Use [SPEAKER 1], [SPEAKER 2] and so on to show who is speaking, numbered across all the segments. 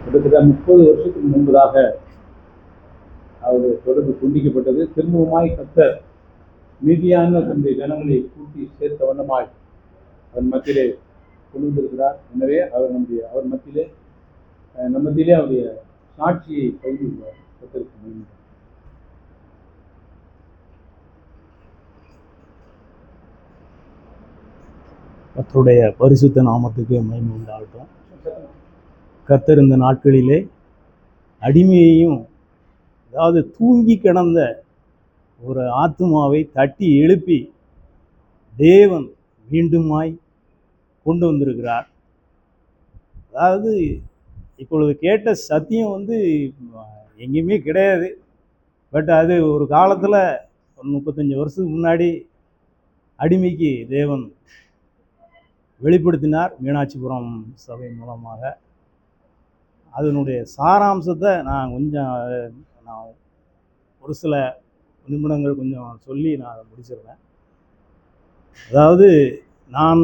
[SPEAKER 1] கிட்டத்தட்ட 30 வருஷத்துக்கு முன்பதாக அவருடைய தொடர்பு துண்டிக்கப்பட்டது. திரும்பவுமாய் கர்த்தர் மீதியான தன்னுடைய ஜனங்களை கூட்டி சேர்த்த வண்ணமாய் அவர் மத்தியிலே கொண்டு வந்திருக்கிறார். எனவே அவர் அவர் மத்தியிலே அவருடைய சாட்சியை பகிர்ந்தார். கர்த்தருக்கு மகிமை.
[SPEAKER 2] கர்த்தருடைய பரிசுத்த நாமத்துக்கு மகிமை உண்டாகட்டும். கர்த்தர் இந்த நாட்களிலே அடிமையையும், அதாவது தூங்கி கிடந்த ஒரு ஆத்துமாவை தட்டி எழுப்பி தேவன் மீண்டுமாய் கொண்டு வந்திருக்கிறார். அதாவது இப்பொழுது கேட்ட சத்தியம் எங்கேயுமே கிடையாது. பட் அது ஒரு காலத்தில் ஒரு 35 வருஷத்துக்கு முன்னாடி அடிமைக்கு தேவன் வெளிப்படுத்தினார் மீனாட்சிபுரம் சபை மூலமாக. அதனுடைய சாராம்சத்தை நான் ஒரு சில நிமிடங்கள் சொல்லி நான் அதை முடிச்சிருவேன். அதாவது நான்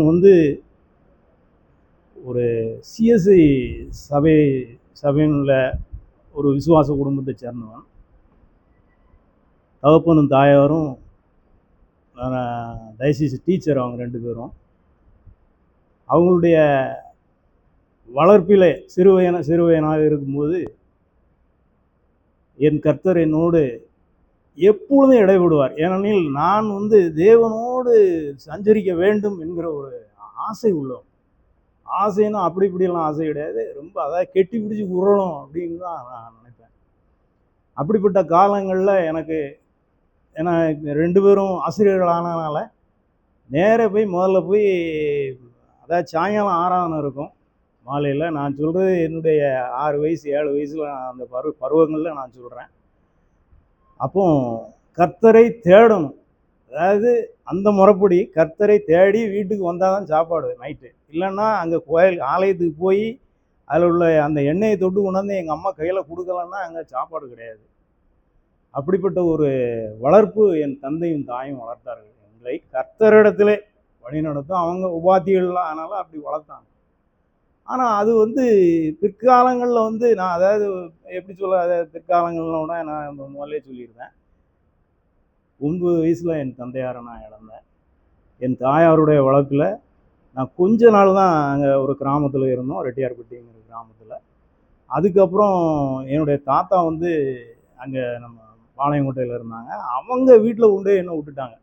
[SPEAKER 2] ஒரு சிஎஸ்ஐ சபையினுள்ள ஒரு விசுவாச குடும்பத்தை சேர்ந்தவன். தகப்பனும் தாயாரும் டயசிஸ் டீச்சர், அவங்க 2 பேரும். அவங்களுடைய வளர்ப்பிலே சிறுவயனாக இருக்கும்போது என் கர்த்தர் என்னோடு எப்பொழுதும் இடைபடுவார். ஏனெனில் நான் தேவனோடு சஞ்சரிக்க வேண்டும் என்கிற ஒரு ஆசை உள்ளோம். ஆசைன்னா அப்படி இப்படியெல்லாம் ஆசை கிடையாது. ரொம்ப அதாவது கெட்டி பிடிச்சி உருளணும் அப்படின்னு தான் நான் நினைப்பேன். அப்படிப்பட்ட காலங்களில் ஏன்னா 2 பேரும் ஆசிரியர்கள் ஆனதுனால முதல்ல போய் அதாவது சாயங்காலம் ஆராதனை இருக்கும் மாலையில். நான் சொல்கிறது என்னுடைய 6 வயசு 7 வயசில் அந்த பருவங்களில் நான் சொல்கிறேன். அப்போ கர்த்தரை தேடணும். அதாவது அந்த முறைப்படி கர்த்தரை தேடி வீட்டுக்கு வந்தால் தான் சாப்பாடு நைட்டு. இல்லைன்னா அங்கே ஆலயத்துக்கு போய் அதில் உள்ள அந்த எண்ணெயை தொட்டு கொண்டாந்து எங்கள் அம்மா கையில் கொடுக்கலன்னா அங்கே சாப்பாடு கிடையாது. அப்படிப்பட்ட ஒரு வளர்ப்பு என் தந்தையும் தாயும் வளர்த்தார்கள். எங்களை கர்த்தரிடத்திலே வழிநடத்தும். அவங்க உபாத்திகள்லாம் அதனால் அப்படி வளர்த்தாங்க. ஆனால் அது பிற்காலங்களில் நான் அதாவது எப்படி பிற்காலங்கள்னோட நான் முதல்ல சொல்லியிருந்தேன். 9 வயசில் என் தந்தையாரை நான் இழந்தேன். என் தாயாருடைய வளர்ப்பில் நான் கொஞ்ச நாள் தான் அங்கே ஒரு கிராமத்தில் இருந்தோம், ரெட்டியார்பட்டிங்கிற கிராமத்தில். அதுக்கப்புறம் என்னுடைய தாத்தா அங்கே நம்ம பாளையங்கோட்டையில் இருந்தாங்க. அவங்க வீட்டில் கொண்டு என்னை விட்டுட்டாங்க.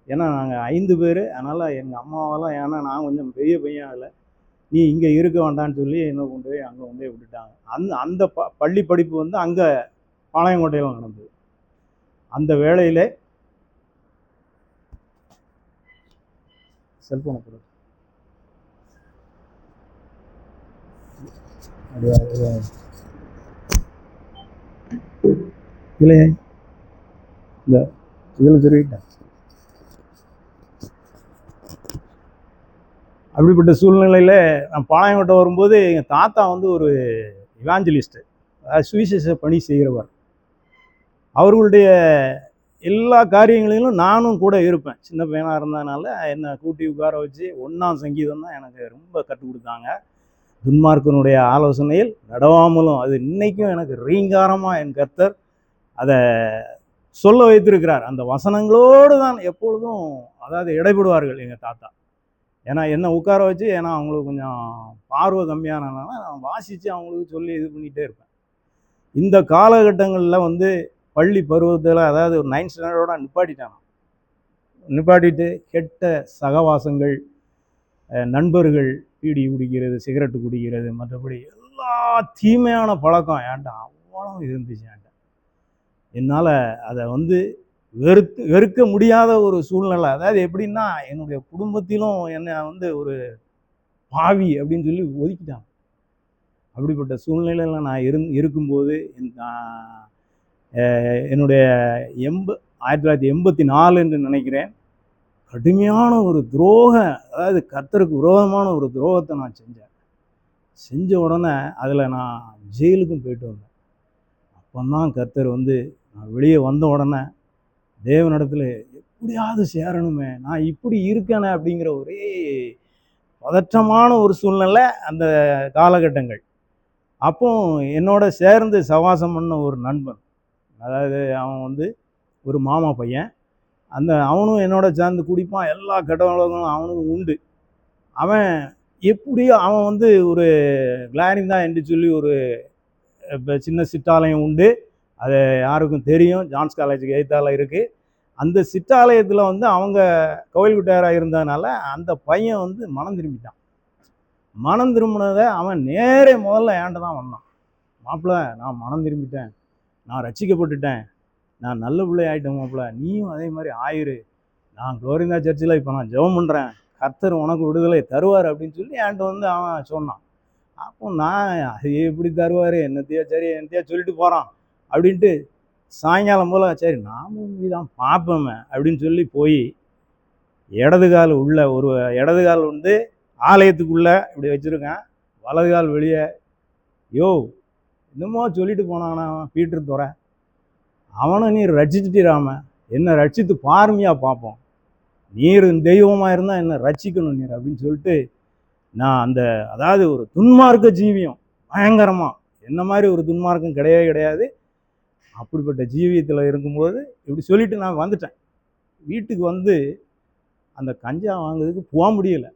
[SPEAKER 2] ஏன்னா நாங்கள் 5 பேர். அதனால் எங்கள் அம்மாவெல்லாம், ஏன்னா நான் கொஞ்சம் பெரிய பையன், அதில் நீ இங்கே இருக்க வேண்டான்னு சொல்லி என்னை அங்கே விட்டுட்டாங்க. அந்த பள்ளி படிப்பு அங்கே பாளையங்கோட்டையில் நடந்தது. அந்த வேளையில் செல்போனை போடுறது இல்லையே, இல்லை இதில் தெரிவிட்டேன். அப்படிப்பட்ட சூழ்நிலையில் நான் பாளையங்கோட்டை வரும்போது எங்கள் தாத்தா ஒரு இவாஞ்சலிஸ்ட்டு, அதாவது சுவிசேஷ பணி செய்கிறவர். அவர்களுடைய எல்லா காரியங்களிலும் நானும் கூட இருப்பேன். சின்ன பையனாக இருந்ததுனால என்னை கூட்டி உட்கார வச்சு 1ஆம் சங்கீதம் தான் எனக்கு ரொம்ப கற்றுக் கொடுத்தாங்க. துன்மார்க்கனுடைய ஆலோசனையில் நடவாமலும், அது இன்னைக்கும் எனக்கு ரீங்காரமாக என் கர்த்தர் அதை சொல்ல வைத்திருக்கிறார். அந்த வசனங்களோடு தான் எப்பொழுதும் அதாவது இடைபடுவார்கள் எங்கள் தாத்தா. ஏன்னா என்னை உட்கார வச்சு, ஏன்னா அவங்களுக்கு கொஞ்சம் பார்வை கம்மியானதுனால நான் வாசித்து அவங்களுக்கு சொல்லி இது பண்ணிகிட்டே இருப்பேன். இந்த காலகட்டங்களில் பள்ளி பருவத்தில், அதாவது ஒரு 9th ஸ்டாண்டர்டோட நிப்பாட்டிட்டு கெட்ட சகவாசங்கள், நண்பர்கள், பீடி குடிக்கிறது, சிகரெட்டு குடிக்கிறது, மற்றபடி எல்லா தீமையான பழக்கம் என்கிட்ட அவ்வளோ இருந்துச்சு. என்கிட்ட என்னால் அதை வெறுக்க முடியாத ஒரு சூழ்நிலை. அதாவது எப்படின்னா, என்னுடைய குடும்பத்திலும் என்னை ஒரு பாவி அப்படின்னு சொல்லி ஒதுக்கிட்டாங்க. அப்படிப்பட்ட சூழ்நிலையில் நான் இருக்கும்போது என்னுடைய 1984 என்று நினைக்கிறேன், கடுமையான ஒரு துரோகம், அதாவது கர்த்தருக்கு விரோதமான ஒரு துரோகத்தை நான் செஞ்ச உடனே அதில் நான் ஜெயிலுக்கும் போயிட்டு வந்தேன். அப்போ தான் கர்த்தர் நான் வெளியே வந்த உடனே தேவனிடத்தில் எப்படியாவது சேரணுமே, நான் இப்படி இருக்கேனே அப்படிங்கிற ஒரே பதற்றமான ஒரு சூழ்நிலை அந்த காலகட்டங்கள். அப்போ என்னோட சேர்ந்து சவாசம் பண்ண ஒரு நண்பன், அதாவது அவன் வந்து ஒரு மாமா பையன், அவனும் என்னோட சேர்ந்து குடிப்பான், எல்லா கெட்ட பழக்கங்களும் அவனுக்கும் உண்டு. அவன் எப்படியோ அவன் வந்து ஒரு கிளாரின் தான் என்று சொல்லி ஒரு சின்ன சிற்றாலயம் உண்டு. அது யாருக்கும் தெரியும், ஜான்ஸ் காலேஜுக்கு எதிர்த்தால இருக்குது. அந்த சிற்றாலயத்தில் வந்து அவங்க கோவில் குட்டையாராக இருந்ததுனால அந்த பையன் வந்து மனம் திரும்பிட்டான். மனம் திரும்பினதை அவன் நேரே முதல்ல என்கிட்ட தான் வந்தான். மாப்பிள்ள, நான் மனம் திரும்பிட்டேன், நான் ரட்சிக்கப்பட்டுட்டேன், நான் நல்ல பிள்ளை ஆகிட்டேன் மாப்பிள்ள, நீயும் அதே மாதிரி ஆயிரு, நான் குளோரிந்தா சர்ச்சில் இப்போ நான் ஜெபம் பண்ணுறேன், கர்த்தர் உனக்கு விடுதலை தருவார் அப்படின்னு சொல்லி என்கிட்ட வந்து அவன் சொன்னான். அப்போ நான் அது எப்படி தருவார், என்னத்தையோ சரி என்னத்தையோ சொல்லிட்டு போகிறான் அப்படின்ட்டு சாயங்காலம் போல் சரி நாமும் தான் பார்ப்போமே அப்படின்னு சொல்லி போய் இடது கால் வந்து ஆலயத்துக்குள்ளே இப்படி வச்சுருக்கேன், வலது கால் வெளியே. யோ, என்னமோ சொல்லிட்டு போனானா பீட்டர் துறை, அவனை நீர் ரட்சிச்சுட்டிராம, என்னை ரட்சித்து பார்மையாக பார்ப்போம், நீர் தெய்வமாக இருந்தால் என்னை ரட்சிக்கணும் நீர் அப்படின்னு சொல்லிட்டு நான் அதாவது ஒரு துன்மார்க்க ஜீவியம் பயங்கரமாக, என்ன மாதிரி ஒரு துன்மார்க்கம் கிடையவே கிடையாது. அப்படிப்பட்ட ஜீவியத்தில் இருக்கும்போது இப்படி சொல்லிட்டு நான் வந்துட்டேன். வீட்டுக்கு வந்து அந்த கஞ்சா வாங்குறதுக்கு போக முடியல,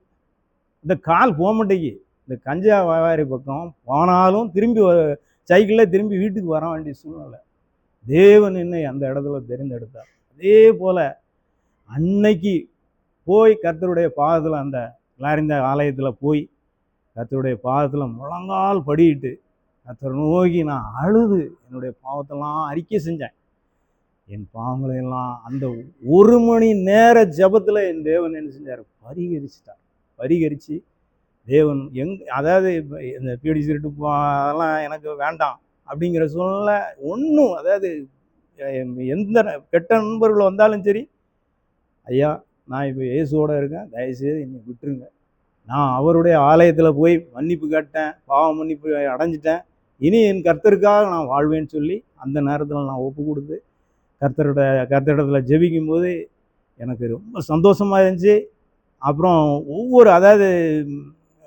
[SPEAKER 2] இந்த கால் போக மாட்டேங்கி. இந்த கஞ்சா வியாபாரி பக்கம் போனாலும் திரும்பி சைக்கிளில் திரும்பி வீட்டுக்கு வர வேண்டிய சூழ்நிலை. தேவன் என்னை அந்த இடத்துல தெரிந்தெடுத்தார். அதே போல் அன்னைக்கு போய் கர்த்தருடைய பாதத்தில், அந்த கிளாரிந்த ஆலயத்தில் போய் கர்த்தருடைய பாதத்தில் முழங்கால் படியிட்டு கர்த்தர் நோக்கி நான் அழுது என்னுடைய பாவத்தெல்லாம் அறிக்கை செஞ்சேன். என் பாவங்களை எல்லாம் அந்த 1 மணி நேர ஜபத்தில் என் தேவன் என்ன செஞ்சார், பரிகரிச்சிட்டார். பரிகரித்து தேவன் அதாவது இந்த பீடி சிரிட்டு அதெல்லாம் எனக்கு வேண்டாம் அப்படிங்கிற சூழ்நிலை ஒன்றும், அதாவது எந்த கெட்ட நண்பர்கள் வந்தாலும் சரி, ஐயா நான் இப்போ இயேசுவோடு இருக்கேன், தயவுசெய்து என்னை விட்டுருங்க, நான் அவருடைய ஆலயத்தில் போய் மன்னிப்பு கேட்டேன், பாவ மன்னிப்பு அடைஞ்சிட்டேன், இனி என் கர்த்தருக்காக நான் வாழ்வேன்னு சொல்லி அந்த நேரத்தில் நான் ஒப்பு கொடுத்து கர்த்தரிடத்தில் ஜெபிக்கும் போது எனக்கு ரொம்ப சந்தோஷமாக இருந்துச்சு. அப்புறம் அதாவது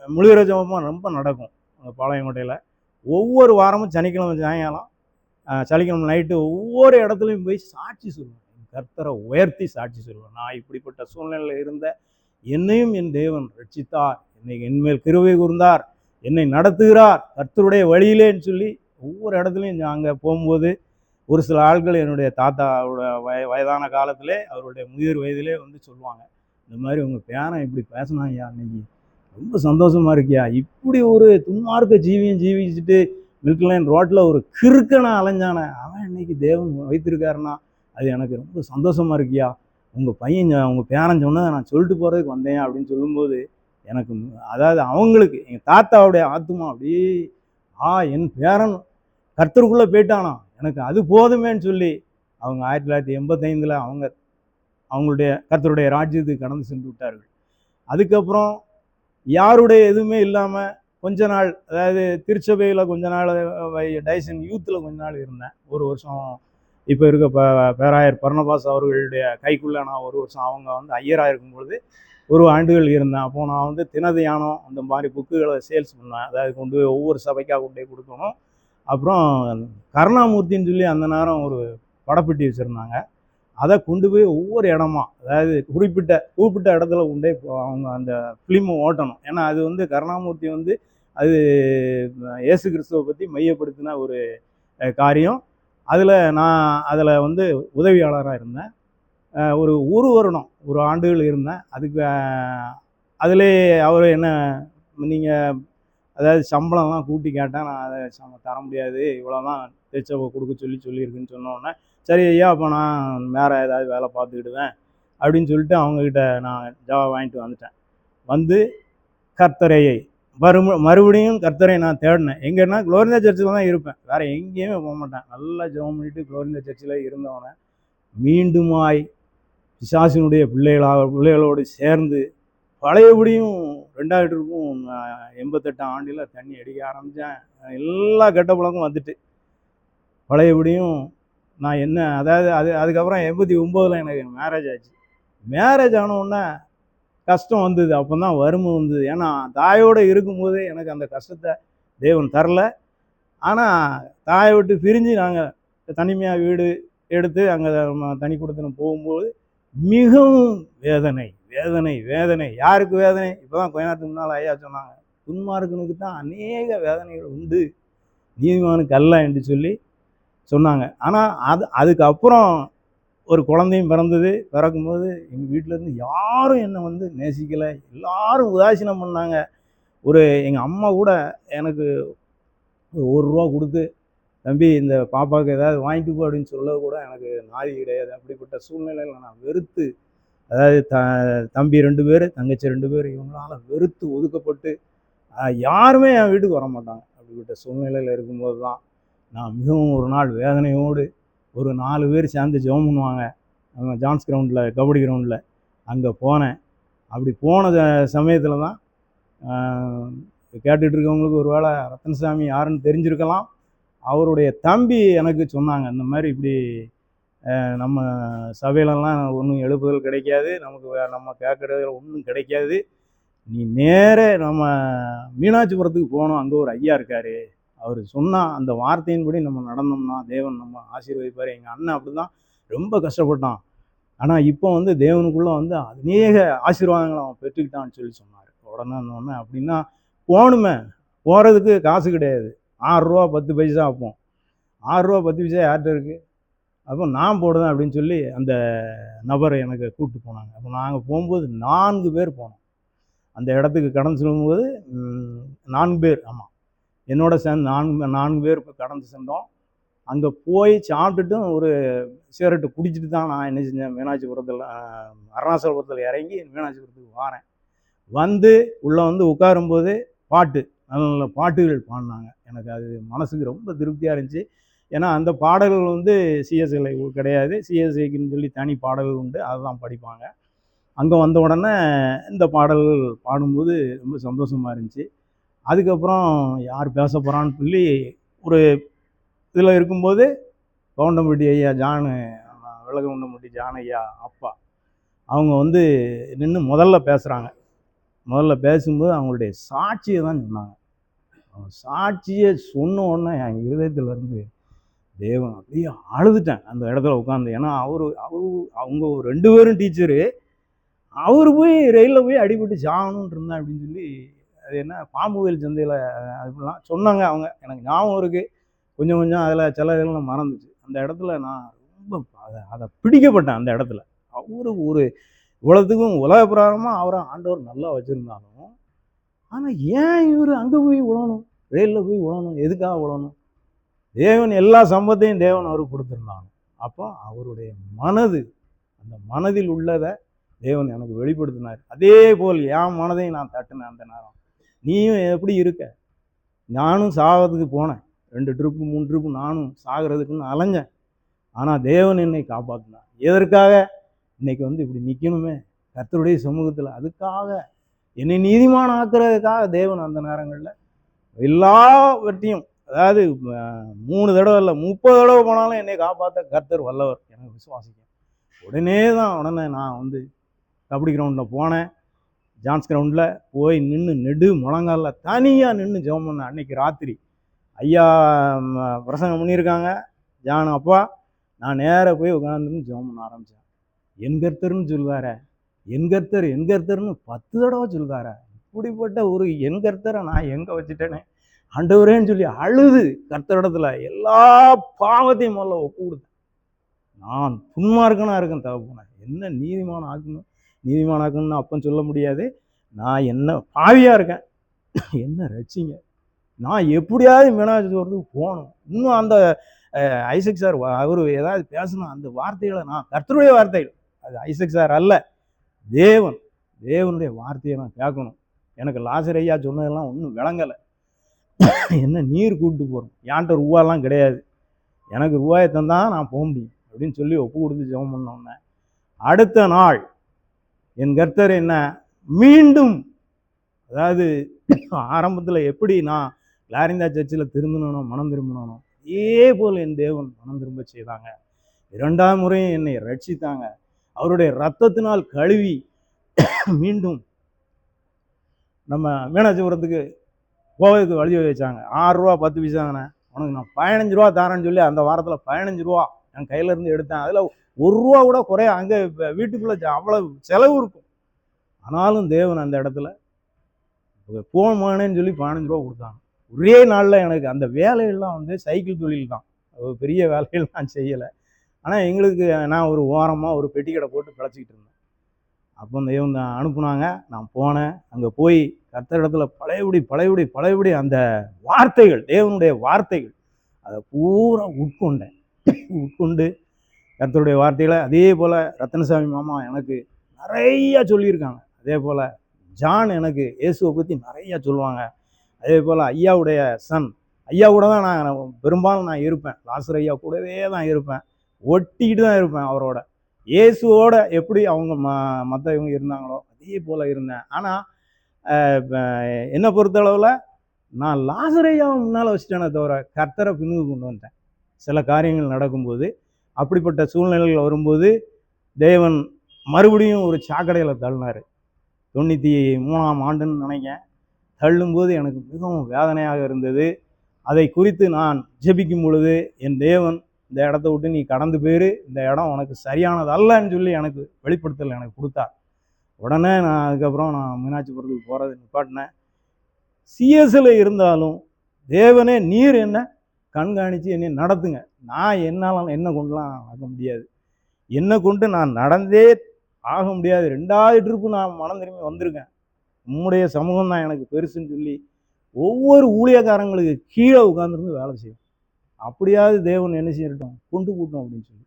[SPEAKER 2] முழுகிற ஜெபமும் ரொம்ப நடக்கும் பாளையங்கோட்டையில். ஒவ்வொரு வாரமும் சனிக்கிழமை சாயங்காலம், சனிக்கிழமை நைட்டு ஒவ்வொரு இடத்துலையும் போய் சாட்சி சொல்லுவேன், கர்த்தரை உயர்த்தி சாட்சி சொல்லுவேன். நான் இப்படிப்பட்ட சூழ்நிலையில் இருந்த என்னையும் என் தேவன் ரட்சித்தார், என்னை என்மேல் கிருபை கூர்ந்தார், என்னை நடத்துகிறார் கர்த்தருடைய வழியிலேன்னு சொல்லி ஒவ்வொரு இடத்துலையும் அங்கே போகும்போது ஒரு சில ஆட்கள் என்னுடைய தாத்தாவோட வயதான காலத்திலே, அவருடைய முதிர் வயதிலே வந்து சொல்லுவாங்க, இந்த மாதிரி உங்கள் பேரன் இப்படி பேசினாங்கய்யா, அன்னைக்கு ரொம்ப சந்தோஷமாக இருக்கியா, இப்படி ஒரு துன்மார்க்க ஜீவியம் ஜீவிச்சுட்டு மில்க் லைன் ரோட்டில் ஒரு கிறுக்கனை அலைஞ்சானே அவன் இன்னைக்கு தேவன் வைத்திருக்காருன்னா அது எனக்கு ரொம்ப சந்தோஷமாக இருக்கியா, உங்கள் பேரன் சொன்னதை நான் சொல்லிட்டு போகிறதுக்கு வந்தேன் அப்படின்னு சொல்லும்போது எனக்கு, அதாவது அவங்களுக்கு எங்கள் தாத்தாவுடைய ஆத்துமா அப்படியே என் பேரன் கர்த்தருக்குள்ளே போயிட்டானா, எனக்கு அது போதுமேன்னு சொல்லி அவங்க 1985 அவங்களுடைய கர்த்தருடைய ராஜ்யத்துக்கு கடந்து சென்று விட்டார்கள். அதுக்கப்புறம் யாருடைய எதுவுமே இல்லாமல் கொஞ்ச நாள், அதாவது திருச்சபையில் கொஞ்ச நாள், டைசன் யூத்தில் கொஞ்ச நாள் இருந்தேன், 1 வருஷம். இப்போ இருக்க பேராயர் பர்னபாஸ் அவர்களுடைய கைக்குள்ளே நான் 1 வருஷம், அவங்க வந்து ஐயராக இருக்கும்பொழுது 1 ஆண்டுகள் இருந்தேன். அப்போது நான் வந்து தினதியானம் அந்த மாதிரி புக்குகளை சேல்ஸ் பண்ணேன், அதாவது கொண்டு போய் ஒவ்வொரு சபைக்காக கொண்டு போய் கொடுக்கணும். அப்புறம் கருணாமூர்த்தின்னு சொல்லி அந்த நேரம் ஒரு படப்பெட்டி வச்சுருந்தாங்க, அதை கொண்டு போய் ஒவ்வொரு இடமா, அதாவது குறிப்பிட்ட இடத்துல கொண்டே அவங்க அந்த ஃபிலிமை ஓட்டணும். ஏன்னா அது வந்து கருணாமூர்த்தி வந்து அது இயேசு கிறிஸ்துவை பற்றி மையப்படுத்தின ஒரு காரியம். அதில் வந்து உதவியாளராக இருந்தேன். ஒரு வருடம் 1 ஆண்டுகள் இருந்தேன். அதிலே அவர் என்ன, நீங்கள் அதாவது சம்பளம்லாம் கூட்டி கேட்டேன், நான் அதை தர முடியாது, இவ்வளோதான் திருச்சபை கொடுக்க சொல்லியிருக்குன்னு சொன்னோன்னே, சரி ஐயா அப்போ நான் வேறு ஏதாவது வேலை பார்த்துக்கிடுவேன் அப்படின்னு சொல்லிட்டு அவங்கக்கிட்ட நான் ஜாப் வாங்கிட்டு வந்துட்டேன். வந்து கர்த்தரை மறுபடியும் கர்த்தரை நான் தேடினேன். எங்கன்னா குளோரிந்தா சர்ச்சில் தான் இருப்பேன், வேறு எங்கேயுமே போக மாட்டேன். நல்லா ஜெபம் பண்ணிட்டு குளோரிந்தா சர்ச்சில் இருந்தவனை மீண்டுமாய் பிசாசினுடைய பிள்ளைகளோடு சேர்ந்து பழையபடியும் 2088 ஆண்டில் தண்ணி அடிக்க ஆரம்பித்தேன். எல்லா கெட்ட பழக்கம் வந்துட்டு பழையபடியும் நான் என்ன, அதாவது அதுக்கப்புறம் 89 எனக்கு மேரேஜ் ஆச்சு. மேரேஜ் ஆனவுடனே கஷ்டம் வந்தது, அப்போ தான் வறுமை வந்தது. ஏன்னா தாயோடு இருக்கும்போது எனக்கு அந்த கஷ்டத்தை தேவன் தரல. ஆனால் தாயை விட்டு பிரிஞ்சு நாங்கள் தனிமையாக வீடு எடுத்து அங்கே தனி கொடுத்துன்னு போகும்போது மிகவும் வேதனை வேதனை வேதனை. யாருக்கு வேதனை? இப்போ தான் கொஞ்ச நேரத்துக்கு முன்னால் ஐயா சொன்னாங்க, துன்மார்க்கனுக்கு தான் அநேக வேதனைகள் உண்டு, நீதிமானுக்கு அல்ல என்று சொல்லி சொன்னாங்க. ஆனால் அதுக்கப்புறம் ஒரு குழந்தையும் பிறந்தது. பிறக்கும்போது எங்கள் வீட்டிலேருந்து யாரும் என்னை வந்து நேசிக்கலை, எல்லாரும் உதாசீனம் பண்ணாங்க. எங்கள் அம்மா கூட எனக்கு ₹1 கொடுத்து, தம்பி இந்த பாப்பாவுக்கு ஏதாவது வாங்கிட்டு போ அப்படின்னு சொல்ல கூட எனக்கு நாதி கிடையாது. அப்படிப்பட்ட சூழ்நிலையில் நான் வெறுத்து, அதாவது தம்பி 2 பேர், தங்கச்சி 2 பேர், இவங்களால வெறுத்து ஒதுக்கப்பட்டு யாருமே என் வீட்டுக்கு வர மாட்டாங்க. அப்படிப்பட்ட சூழ்நிலையில் இருக்கும்போது தான் நான் மிகவும் ஒரு நாள் வேதனையோடு, ஒரு 4 பேர் சேர்ந்து ஜெபம் பண்ணுவாங்க அவங்க ஜான்ஸ் கிரவுண்டில், கபடி கிரவுண்டில். அங்கே போனேன். அப்படி போன சமயத்தில் தான் கேட்டுட்டு இருக்கவங்களுக்கு ஒரு வேளை ரத்தனசாமி யாருன்னு தெரிஞ்சிருக்கலாம். அவருடைய தம்பி எனக்கு சொன்னாங்க, இந்த மாதிரி இப்படி நம்ம சபையிலலாம் ஒன்றும் எழுப்புதல் கிடைக்காது, நமக்கு நம்ம கேட்குறதுல ஒன்றும் கிடைக்காது, நீ நேர நம்ம மீனாட்சிபுரத்துக்கு போகணும், அங்கே ஒரு ஐயா இருக்கார், அவர் சொன்னால் அந்த வார்த்தையின்படி நம்ம நடந்தோம்னா தேவன் நம்ம ஆசீர்வதிப்பார். எங்கள் அண்ணன் அப்படி தான் ரொம்ப கஷ்டப்பட்டான். ஆனால் இப்போ வந்து தேவனுக்குள்ளே வந்து அநேக ஆசீர்வாதங்களை அவன் பெற்றுக்கிட்டான்னு சொல்லி சொன்னார். உடனே அப்படின்னா போகணுமே, போகிறதுக்கு காசு கிடையாது. ₹6 10 பைசா அப்போ. ₹6 10 பைசா யார்கிட்ட இருக்குது? அப்போ நான் போடுவேன் அப்படின்னு சொல்லி அந்த நபரை எனக்கு கூப்பிட்டு போனாங்க. அப்போ நாங்கள் போகும்போது 4 பேர் போனோம். அந்த இடத்துக்கு கடந்து செல்லும்போது 4 பேர், ஆமாம், என்னோட சேர்ந்து 4 பேர் கடந்து சென்றோம். அங்கே போய் சாப்பிட்டுட்டும் ஒரு சிகரெட்டு குடிச்சிட்டு தான் நான் என்ன செஞ்சேன், மீனாட்சிபுரத்தில் அருணாச்சலபுரத்தில் இறங்கி மீனாட்சிபுரத்துக்கு வாரேன். வந்து உள்ளே வந்து உட்காரும்போது பாட்டு, நல்ல நல்ல பாட்டுகள் பாடினாங்க. எனக்கு அது மனசுக்கு ரொம்ப திருப்தியாக இருந்துச்சு. ஏன்னா அந்த பாடல்கள் வந்து சிஎஸ்ஐ கிடையாது, சிஎஸ்ஐக்குன்னு சொல்லி தனி பாடல்கள் உண்டு, அதுதான் படிப்பாங்க. அங்கே வந்த உடனே இந்த பாடல்கள் பாடும்போது ரொம்ப சந்தோஷமாக இருந்துச்சு. அதுக்கப்புறம் யார் பேச போகிறான்னு சொல்லி ஒரு இதில் இருக்கும்போது கவுண்டம்பட்டி ஐயா ஜானு, விளக்கவுண்டம்பட்டி ஜான் ஐயா அப்பா, அவங்க வந்து நின்று முதல்ல பேசுகிறாங்க. முதல்ல பேசும்போது அவங்களுடைய சாட்சியை தான் சொன்னாங்க. அவங்க சாட்சியை சொன்ன உடனே என் இருதயத்திலேருந்து தேவன் அப்படியே அழுதுட்டேன் அந்த இடத்துல உட்காந்து. ஏன்னா அவங்க 2 பேரும் டீச்சரு, அவர் போய் ரயிலில் போய் அடிபட்டு சாகணுன்னு இருந்தேன் அப்படின்னு சொல்லி, அது என்ன பாம்புவேல் சந்தையில் அப்படிலாம் சொன்னாங்க அவங்க. எனக்கு ஞாபகம் இருக்குது கொஞ்சம் கொஞ்சம், அதில் சில இதெல்லாம் மறந்துச்சு. அந்த இடத்துல நான் ரொம்ப அதை பிடிக்கப்பட்டேன். அந்த இடத்துல ஒரு இவ்வளோத்துக்கும் உலக பிரகாரமாக அவரை ஆண்டவர் நல்லா வச்சுருந்தாலும், ஆனால் ஏன் இவர் அங்கே போய் விழணும், ரயிலில் போய் விழணும், எதுக்காக விழணும்? தேவன் எல்லா சம்பத்தையும் தேவன் அவருக்கு கொடுத்துருந்தாங்க. அப்போ அவருடைய மனது, அந்த மனதில் உள்ளதை தேவன் எனக்கு வெளிப்படுத்தினார். அதே போல் என் மனதையும் நான் தட்டினேன். அந்த நேரம் நீயும் எப்படி இருக்க? நானும் சாகிறதுக்கு போனேன், 2 ட்ரிப்பு 3 ட்ரிப்பு நானும் சாகிறதுக்குன்னு அலைஞ்சேன். ஆனால் தேவன் என்னை காப்பாற்றினார். எதற்காக? இன்னைக்கு வந்து இப்படி நிற்கணுமே கர்த்தருடைய சமூகத்தில், அதுக்காக என்னை நீதிமான் ஆக்குறதுக்காக தேவன் அந்த நேரங்களில் எல்லாவற்றையும், அதாவது 3 தடவை இல்லை 30 தடவை போனாலும் என்னை காப்பாற்ற கர்த்தர் வல்லவர், எனக்கு விசுவாசிக்க. உடனே நான் வந்து கபடி கிரவுண்டில் போனேன். ஜான்ஸ் கிரவுண்டில் போய் நின்று நெடு முழங்காலில் தனியாக நின்று ஜெபம் பண்ணேன். அன்னைக்கு ராத்திரி ஐயா பிரசங்கம் பண்ணியிருக்காங்க ஜான் அப்பா, நான் நேராக போய் உட்காந்துன்னு ஜெபம் பண்ண ஆரம்பித்தேன். என் கர்த்தர்னு சொல்லுவார, என் கர்த்தர்னு 10 தடவை சொல்லுவார. இப்படிப்பட்ட ஒரு என் கர்த்தரை நான் எங்கே வச்சுட்டேனே ஆண்டவரேன்னு சொல்லி அழுது கர்த்தரிடத்துல எல்லா பாவத்தையும் முதல்ல ஒப்பு கொடுத்தேன். நான் துன்மார்க்கனாக இருக்கேன் தகப்பனே, என்ன நீதிமானாக்கணும்னு அப்போ சொல்ல முடியாது. நான் என்ன பாவியாக இருக்கேன், என்ன ரட்சிங்க, நான் எப்படியாவது மீனாட்சிபுரத்துக்கு போகணும். இன்னும் அந்த ஐசக் சார் அவர் ஏதாவது பேசணும், அந்த வார்த்தைகளை நான் கர்த்தருடைய வார்த்தைகள், அது ஐசக் சார் அல்ல, தேவனுடைய வார்த்தையை நான் கேட்கணும். எனக்கு லாசர் ஐயா சொன்னதெல்லாம் ஒன்றும் விளங்கலை. என்ன நீர் கூப்பிட்டு போகிறோம், என்கிட்ட ரூபாலாம் கிடையாது, எனக்கு ரூபாயை தந்தால் நான் போக முடியும் அப்படின்னு சொல்லி ஒப்பு கொடுத்து ஜெபம் பண்ணோன்னே அடுத்த நாள் என் கர்த்தர் என்ன மீண்டும், அதாவது ஆரம்பத்தில் எப்படி நான் லாரிந்தா சர்ச்சில் திரும்பணும், மனம் திரும்பணும், இதே போல் என் தேவன் மனம் திரும்ப செய்தாங்க. 2ஆம் முறையும் என்னை ரட்சித்தாங்க. அவருடைய இரத்தத்தினால் கழுவி மீண்டும் நம்ம மீனாட்சிபுரத்துக்கு போவதுக்கு வழி வச்சாங்க. ₹6 10 பைசா தானே, உனக்கு நான் 15 ரூபா தாரேன்னு சொல்லி அந்த வாரத்தில் 15 ரூபா என் கையிலேருந்து எடுத்தேன். அதில் 1 ரூபா கூட குறைய அங்கே வீட்டுக்குள்ளே அவ்வளோ செலவு இருக்கும். ஆனாலும் தேவன் அந்த இடத்துல போன் மகனேன்னு சொல்லி 15 ரூபா கொடுத்தாங்க. ஒரே நாளில் எனக்கு அந்த வேலையெல்லாம் வந்து சைக்கிள் தொழில் தான், பெரிய வேலைகள் நான் செய்யலை. ஆனால் எங்களுக்கு நான் ஒரு ஓரமாக ஒரு பெட்டி கடை போட்டு பிழைச்சிக்கிட்டு இருந்தேன். அப்போ தெய்வம் அனுப்புனாங்க. நான் போனேன். அங்கே போய் கர்த்தரிடத்துல பழையபடி அந்த வார்த்தைகள், தேவனுடைய வார்த்தைகள், அதை பூரா உட்கொண்டு கர்த்தருடைய வார்த்தைகளை அதே போல் ரத்தனசாமி மாமா எனக்கு நிறையா சொல்லியிருக்காங்க. அதே போல் ஜான் எனக்கு இயேசுவை பற்றி நிறையா சொல்லுவாங்க. அதே போல் ஐயாவுடைய சன், ஐயா கூட தான் நான் பெரும்பாலும் நான் இருப்பேன். லாசர் ஐயா கூடவே தான் இருப்பேன், ஒட்டிக்கிட்டு தான் இருப்பேன் அவரோட. இயேசுவோட எப்படி அவங்க மற்றவங்க இருந்தாங்களோ அதே போல் இருந்தேன். ஆனால் என்னை பொறுத்தளவில் நான் லாசர் ஐயாவை முன்னால் வச்சுட்டேனே தவிர கர்த்தரை பின்னுக்கு கொண்டு வந்துட்டேன். சில காரியங்கள் நடக்கும்போது, அப்படிப்பட்ட சூழ்நிலைகள் வரும்போது தேவன் மறுபடியும் ஒரு சாக்கடையில் தள்ளினார். 93ஆம் ஆண்டுன்னு நினைக்கிறேன். தள்ளும்போது எனக்கு மிகவும் வேதனையாக இருந்தது. அதை குறித்து நான் ஜெபிக்கும் பொழுது என் தேவன் இந்த இடத்த விட்டு நீ கடந்து போயிரு, இந்த இடம் உனக்கு சரியானது அல்லன்னு சொல்லி எனக்கு வெளிப்படுத்தல் எனக்கு கொடுத்தார். உடனே நான் அதுக்கப்புறம் நான் மீனாட்சிபுரத்துக்கு போகிறது நிப்பாட்டினேன். சிஎஸ்ல இருந்தாலும் தேவனே நீர் என்ன கண்காணித்து என்னை நடத்துங்க. நான் என்னால் என்ன கொண்டுலாம் ஆக முடியாது, என்னை கொண்டு நான் நடந்தே ஆக முடியாது. 2வது ட்ரிப்பு நான் மனம் திரும்பி வந்திருக்கேன். உம்முடைய சமூகம் தான் எனக்கு பெருசுன்னு சொல்லி ஒவ்வொரு ஊழியக்காரங்களுக்கு கீழே உட்காந்துருந்து வேலை செய்யும். அப்படியாவது தேவன் என்ன செய்யட்டும், கொண்டு கூட்டும் அப்படின்னு சொல்லி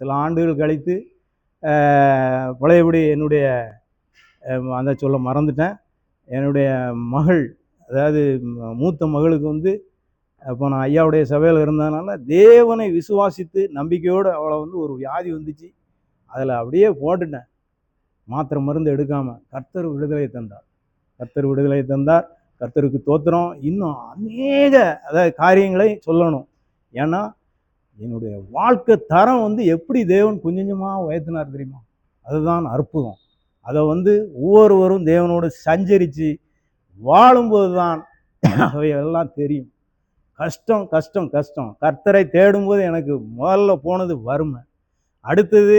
[SPEAKER 2] சில ஆண்டுகள் கழித்து பழையபடி என்னுடைய அந்த சொல்ல மறந்துட்டேன். என்னுடைய மகள், அதாவது மூத்த மகளுக்கு வந்து அப்போ நான் ஐயாவுடைய சபையில் இருந்ததுனால தேவனை விசுவாசித்து நம்பிக்கையோடு அவளை வந்து ஒரு வியாதி வந்துச்சு. அதில் அப்படியே போட்டுட்டேன், மாத்திரை மருந்து எடுக்காமல். கர்த்தர் விடுதலை தந்தார். கர்த்தருக்கு தோத்திரம். இன்னும் அநேக அதாவது காரியங்களை சொல்லணும். ஏன்னா என்னுடைய வாழ்க்கை தரம் வந்து எப்படி தேவன் கொஞ்சம் கொஞ்சமாக உயர்த்தினார் தெரியுமா? அதுதான் அற்புதம். அதை வந்து ஒவ்வொருவரும் தேவனோடு சஞ்சரித்து வாழும்போது தான் அவையெல்லாம் தெரியும். கஷ்டம். கர்த்தரை தேடும்போது எனக்கு முதல்ல போனது வறுமை. அடுத்தது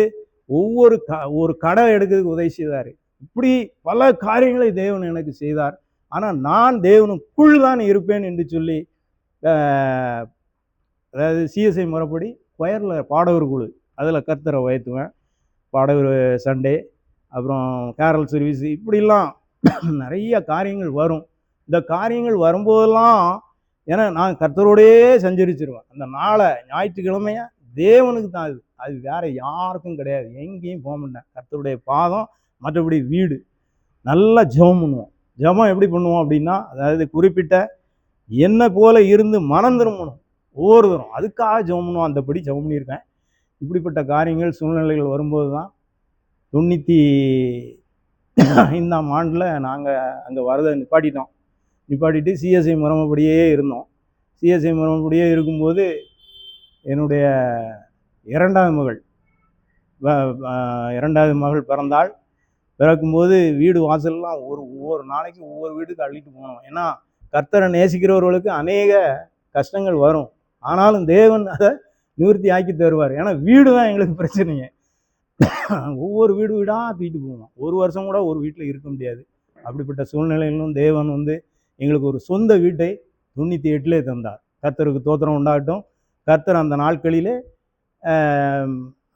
[SPEAKER 2] ஒரு கடை எடுக்கிறதுக்கு உதவி செய்தார். இப்படி பல காரியங்களை தேவன் எனக்கு செய்தார். ஆனால் நான் தேவனுக்குள் தான் இருப்பேன் என்று சொல்லி, அதாவது சிஎஸ்ஐ முறைப்படி கொயரில் பாடகர் குழு, அதில் கர்த்தரை உயர்த்துவேன். பாடகர் சண்டே, அப்புறம் கேரல் சர்வீஸ், இப்படிலாம் நிறைய காரியங்கள் வரும். இந்த காரியங்கள் வரும்போதெல்லாம் ஏன்னா நான் கர்த்தரோடையே சஞ்சரிச்சிருவேன். அந்த நாளை ஞாயிற்றுக்கிழமைய தேவனுக்கு தான் அது வேற யாருக்கும் கிடையாது. எங்கேயும் போக மாட்டேன். கர்த்தருடைய பாதம், மற்றபடி வீடு. நல்லா ஜெபம் பண்ணுவோம். ஜெபம் எப்படி பண்ணுவோம் அப்படின்னா, அதாவது குறிப்பிட்ட என்னை போல இருந்து மனம் திரும்பணும் ஒவ்வொருத்தரும், அதுக்காக ஜெபம் பண்ணுவோம். அந்தபடி ஜெபம் பண்ணியிருக்கேன். இப்படிப்பட்ட காரியங்கள் சூழ்நிலைகள் வரும்போது தான் 95ஆம் ஆண்டில் நாங்கள் அங்கே வரதை நிப்பாட்டிட்டு சிஎஸ்ஐ முறைமைப்படியே இருந்தோம். சிஎஸ்ஐ முறைமைப்படியே இருக்கும்போது என்னுடைய இரண்டாவது மகள் பிறந்தாள். பிறக்கும்போது வீடு வாசல்லாம் ஒவ்வொரு நாளைக்கு ஒவ்வொரு வீட்டுக்கு அள்ளிட்டு போனோம். ஏன்னா கர்த்தரை நேசிக்கிறவர்களுக்கு அநேக கஷ்டங்கள் வரும், ஆனாலும் தேவன் அதை நிவர்த்தி ஆக்கி தருவார். ஏன்னா வீடு தான் எங்களுக்கு பிரச்சனையே. ஒவ்வொரு வீடாக தூக்கிட்டு போவோம். ஒரு வருஷம் கூட ஒரு வீட்டில் இருக்க முடியாது. அப்படிப்பட்ட சூழ்நிலையிலும் தேவன் வந்து எங்களுக்கு ஒரு சொந்த வீட்டை 98 தந்தார். கர்த்தருக்கு தோத்திரம் உண்டாகட்டும். கர்த்தர் அந்த நாட்களிலே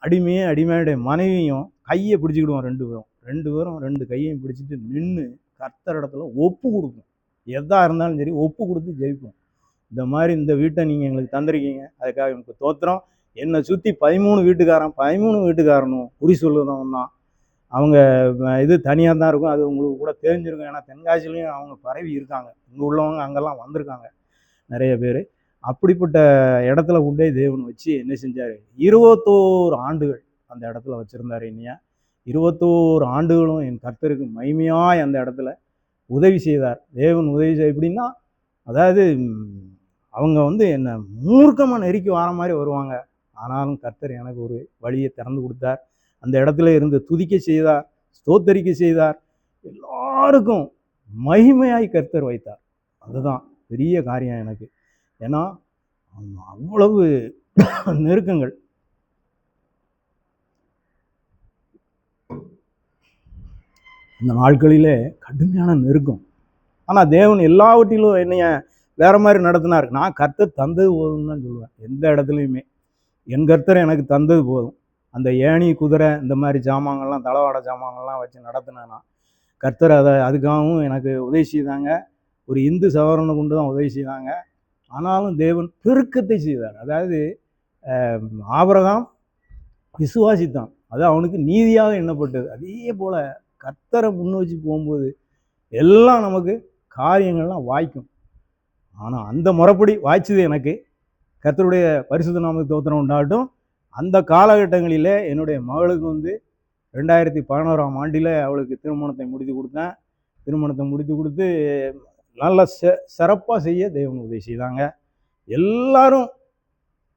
[SPEAKER 2] அடிமையுடைய மனைவியும் கையை பிடிச்சிக்கிடுவோம். ரெண்டு பேரும் 2 கையையும் பிடிச்சிட்டு நின்று கர்த்தர் இடத்துல ஒப்பு கொடுப்போம். எதாக இருந்தாலும் சரி ஒப்பு கொடுத்து ஜெயிப்போம். இந்த மாதிரி இந்த வீட்டை நீங்கள் எங்களுக்கு தந்திருக்கீங்க, அதுக்காக எனக்கு தோத்திரம். என்னை சுற்றி 13 வீட்டுக்காரனும் குறி சொல்லுறவன் தான். அவங்க இது தனியாக தான் இருக்கும், அது உங்களுக்கு கூட தெரிஞ்சிருக்கும். ஏன்னா தென்காசிலையும் அவங்க பரவி இருக்காங்க, இங்கே உள்ளவங்க அங்கெல்லாம் வந்திருக்காங்க நிறைய பேர். அப்படிப்பட்ட இடத்துல கொண்டே தேவன் வச்சு என்ன செஞ்சார், 21 ஆண்டுகள் அந்த இடத்துல வச்சுருந்தார். என்னையா 21 ஆண்டுகளும் என் கர்த்தருக்கு மகிமையாய் அந்த இடத்துல உதவி செய்தார். தேவன் உதவி செய்ய எப்படின்னா, அதாவது அவங்க வந்து என்னை மூர்க்கமாக நெருக்கி வர மாதிரி வருவாங்க. ஆனாலும் கர்த்தர் எனக்கு ஒரு வழியை திறந்து கொடுத்தார். அந்த இடத்துல இருந்து துதிக்க செய்தார், ஸ்தோத்தரிக்க செய்தார். எல்லாருக்கும் மகிமையாய் கர்த்தர் வைத்தார். அதுதான் பெரிய காரியம் எனக்கு. ஏன்னா அவ்வளவு நெருக்கங்கள். இந்த நாட்களிலே கடுமையான நெருக்கம். ஆனால் தேவன் எல்லாவற்றிலும் என்னைய வேற மாதிரி நடத்தினார். நான் கர்த்தர் தந்தது போதும்னு தான் சொல்லுவேன். எந்த இடத்துலையுமே என் கர்த்தர் எனக்கு தந்தது போதும். அந்த ஏணி குதிரை இந்த மாதிரி ஜாமான்கள்லாம் தளவாட ஜாமான்கள்லாம் வச்சு நடத்தினேன்னா கர்த்தர் அதுக்காகவும் எனக்கு உதவி செய்தாங்க. ஒரு இந்து சவரனை கொண்டு தான் உதவி செய்தாங்க. ஆனாலும் தேவன் பெருக்கத்தை செய்தார். அதாவது ஆபிரகாம் விசுவாசித்தான், அது அவனுக்கு நீதியாக எண்ணப்பட்டது. அதே போல் கர்த்தரை முன் வச்சு போகும்போது எல்லாம் நமக்கு காரியங்கள்லாம் வாய்க்கும். ஆனால் அந்த முறைப்படி வாய்ச்சது எனக்கு. கர்த்தருடைய பரிசுத்த நாமத்துக்கு தோத்திரம் உண்டாகட்டும். அந்த காலகட்டங்களில் என்னுடைய மகளுக்கு 2011ஆம் ஆண்டில் அவளுக்கு திருமணத்தை முடித்து கொடுத்தேன். திருமணத்தை முடித்து கொடுத்து நல்ல சிறப்பாக செய்ய தேவன் உதவி செய்தாங்க. எல்லாரும்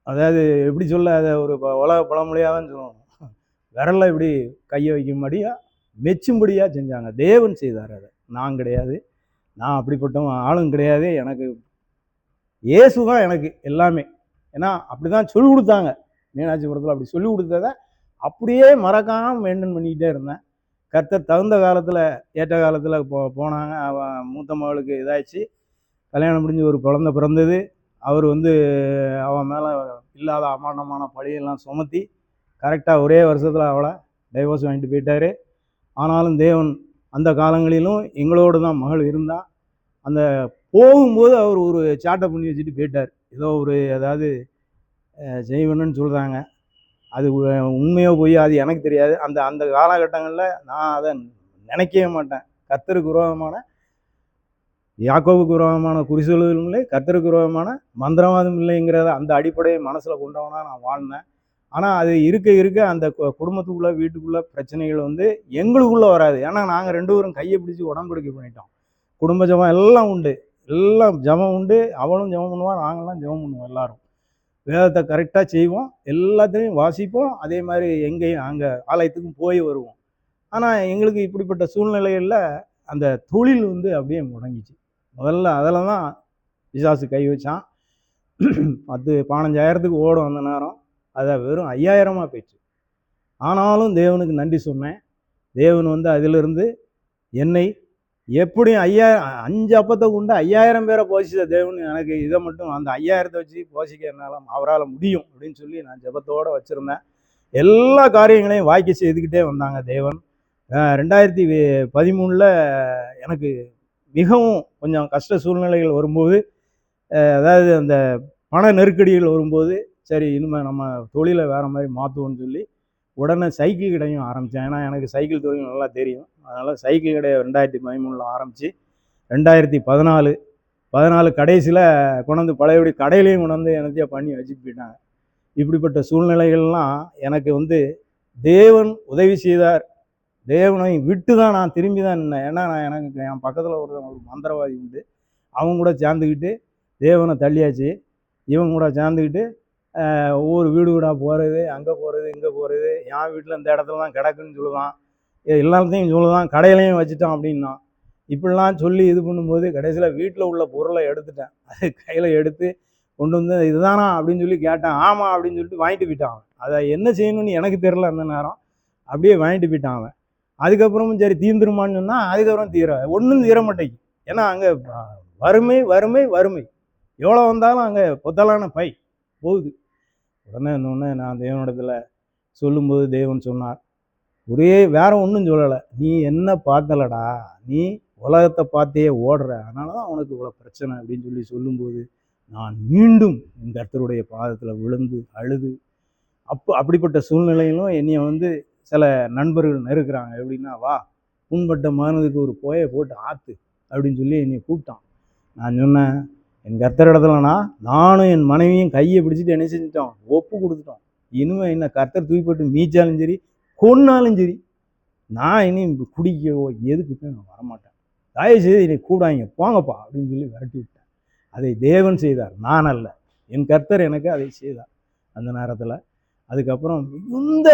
[SPEAKER 2] அதாவது எப்படி சொல்ல, அதை ஒரு உலக பழமொழியாகன்னு சொல்லணும், விரலில் இப்படி கையை வைக்கும்படியாக மெச்சும்படியாக செஞ்சாங்க. தேவன் செய்தார். அதை நான் கிடையாது, நான் அப்படிப்பட்ட ஆளும் கிடையாது. எனக்கு இயேசு தான் எனக்கு எல்லாமே. ஏன்னா அப்படி தான் சொல்லிக் கொடுத்தாங்க மீனாட்சிபுரத்தில். அப்படி சொல்லிக் கொடுத்ததை அப்படியே மறக்காமல் மெயின்டைன் பண்ணிக்கிட்டே இருந்தேன். கர்த்தர் தகுந்த காலத்தில் ஏற்ற காலத்தில் போனாங்க. அவன் மூத்த மகளுக்கு இதாகிடுச்சு, கல்யாணம் முடிஞ்சு ஒரு குழந்தை பிறந்தது. அவர் அவன் மேலே இல்லாத அமாண்டமான பழியெல்லாம் சுமத்தி கரெக்டாக ஒரே வருஷத்தில் அவளை டைவோர்ஸ் வாங்கிட்டு போயிட்டார். ஆனாலும் தேவன் அந்த காலங்களிலும் எங்களோடு தான் மகள் இருந்தால். அந்த போகும்போது அவர் ஒரு சாட்டை பண்ணி வச்சுட்டு போயிட்டார். ஏதோ ஒரு அதாவது செய்வனுன்னு சொல்கிறாங்க, அது உண்மையோ போய் அது எனக்கு தெரியாது. அந்த அந்த காலகட்டங்களில் நான் அதை நினைக்கவே மாட்டேன். கர்த்தருக்கு விரோதமான, யாக்கோபுக்கு விரோதமான குறிச்சொல்களும் இல்லை, கர்த்தருக்கு விரோதமான மந்திரவாதம் இல்லைங்கிறத அந்த அடிப்படையை மனசில் கொண்டவனா நான் வாழ்ந்தேன். ஆனால் அது இருக்க இருக்க அந்த குடும்பத்துக்குள்ளே வீட்டுக்குள்ளே பிரச்சனைகள் எங்களுக்குள்ளே வராது. ஏன்னா நாங்கள் 2 பேரும் கையை பிடிச்சி உடன்படிக்கை பண்ணிட்டோம். குடும்ப ஜபம் எல்லாம் உண்டு, எல்லாம் ஜபம் உண்டு. அவளும் ஜபம் பண்ணுவாள், நாங்கள்லாம் ஜபம் பண்ணுவோம். எல்லாரும் வேதத்தை கரெக்டாக செய்வோம், எல்லாத்தையும் வாசிப்போம். அதே மாதிரி எங்கேயும் அங்கே ஆலயத்துக்கும் போய் வருவோம். ஆனால் எங்களுக்கு இப்படிப்பட்ட சூழ்நிலைகளில் அந்த தொழில் அப்படியே முடங்கிச்சு. முதல்ல அதில் தான் பிசாசு கை வச்சான். 15,000க்கு ஓடும் அந்த நேரம், அதை வெறும் 5,000 போயிடுச்சு. ஆனாலும் தேவனுக்கு நன்றி சொன்னேன். தேவன் அதிலிருந்து என்னை எப்படியும் 5 அப்பத்தை கொண்டு 5,000 பேரை போஷித்த தேவன் எனக்கு இதை மட்டும் அந்த 5,000 வச்சு போஷிக்கிறதுனால அவரால் முடியும் அப்படின்னு சொல்லி நான் ஜெபத்தோடு வச்சுருந்தேன். எல்லா காரியங்களையும் வாய்க்க செய்துக்கிட்டே வந்தாங்க தேவன். 2013 எனக்கு மிகவும் கொஞ்சம் கஷ்ட சூழ்நிலைகள் வரும்போது, அதாவது அந்த பண நெருக்கடிகள் வரும்போது, சரி இனிமேல் நம்ம தொழிலை வேறு மாதிரி மாற்றுவோன்னு சொல்லி உடனே சைக்கிள் கடையும் ஆரம்பித்தேன். ஏன்னா எனக்கு சைக்கிள் தொழில் நல்லா தெரியும். அதனால் சைக்கிள் கடையை 2013 ஆரம்பித்து 2014 கடைசியில் கொண்டாந்து பழையபடி கடையிலையும் கொண்டாந்து எனத்தையும் பண்ணி வச்சுட்டு போயிட்டாங்க. இப்படிப்பட்ட சூழ்நிலைகள்லாம் எனக்கு தேவன் உதவி செய்தார். தேவனை விட்டு தான் நான் திரும்பி தான் நின்னேன். ஏன்னா எனக்கு என் பக்கத்தில் ஒரு மந்திரவாதி உண்டு. அவங்க கூட சேர்ந்துக்கிட்டு தேவனை தள்ளியாச்சு. இவங்க கூட சேர்ந்துக்கிட்டு ஒவ்வொரு வீடு வீடாக போகிறது, அங்கே போகிறது, இங்கே போகிறது. என் வீட்டில் இந்த இடத்துல தான் கிடக்குன்னு சொல்லுவான், எல்லாத்தையும் சொல்லுவான், கடையிலையும் வச்சுட்டான் அப்படின்னா. இப்படிலாம் சொல்லி இது பண்ணும்போது கடைசியில் வீட்டில் உள்ள பொருளை எடுத்துட்டேன். அது கையில் எடுத்து கொண்டு இதுதானா அப்படின்னு சொல்லி கேட்டேன். ஆமாம் அப்படின்னு சொல்லிட்டு வாங்கிட்டு போயிட்டான். அதை என்ன செய்யணும்னு எனக்கு தெரில அந்த நேரம். அப்படியே வாங்கிட்டு போயிட்டான் அவன். அதுக்கப்புறமும் சரி தீர்ந்துருமான்னு சொன்னால் அதுக்கப்புறம் ஒன்றும் தீர மாட்டேங்குது. ஏன்னா அங்கே வறுமை வறுமை வறுமை, எவ்வளோ வந்தாலும் அங்கே பொத்தலான பை போகுது. உடனே நான் தேவனிடத்தில் சொல்லும்போது தேவன் சொன்னார், வேற ஒன்றும் சொல்லலை, நீ என்ன பார்க்கலடா, நீ உலகத்தை பார்த்தே ஓடுற, அதனால தான் உனக்கு இவ்வளோ பிரச்சனை அப்படின்னு சொல்லும்போது நான் மீண்டும் என் கர்த்தருடைய பாதத்தில் விழுந்து அழுது. அப்படிப்பட்ட சூழ்நிலையிலும் என்னைய சில நண்பர்கள் நெருக்கிறாங்க. எப்படின்னா, வா புண்பட்ட மகனுக்கு ஒரு போயை போட்டு ஆற்று அப்படின்னு சொல்லி என்னை கூப்பிட்டான். நான் சொன்னேன், என் கர்த்தரிடத்துலனா நானும் என் மனைவியும் கையை பிடிச்சிட்டு என்ன செஞ்சிட்டோம், ஒப்பு கொடுத்துட்டோம். இனிமேல் என்ன கர்த்தர் தூக்கி போட்டு மீச்சாலும் சரி கொன்னாலும் சரி நான் இனி குடிக்கவோ எதுக்கு நான் வரமாட்டேன், தயவுசெய்து என்னை கூடாங்க போங்கப்பா அப்படின்னு சொல்லி விரட்டி விட்டேன். அதை தேவன் செய்தார், நான் அல்ல. என் கர்த்தர் எனக்கு அதை செய்தார் அந்த நேரத்தில். அதுக்கப்புறம் மிகுந்த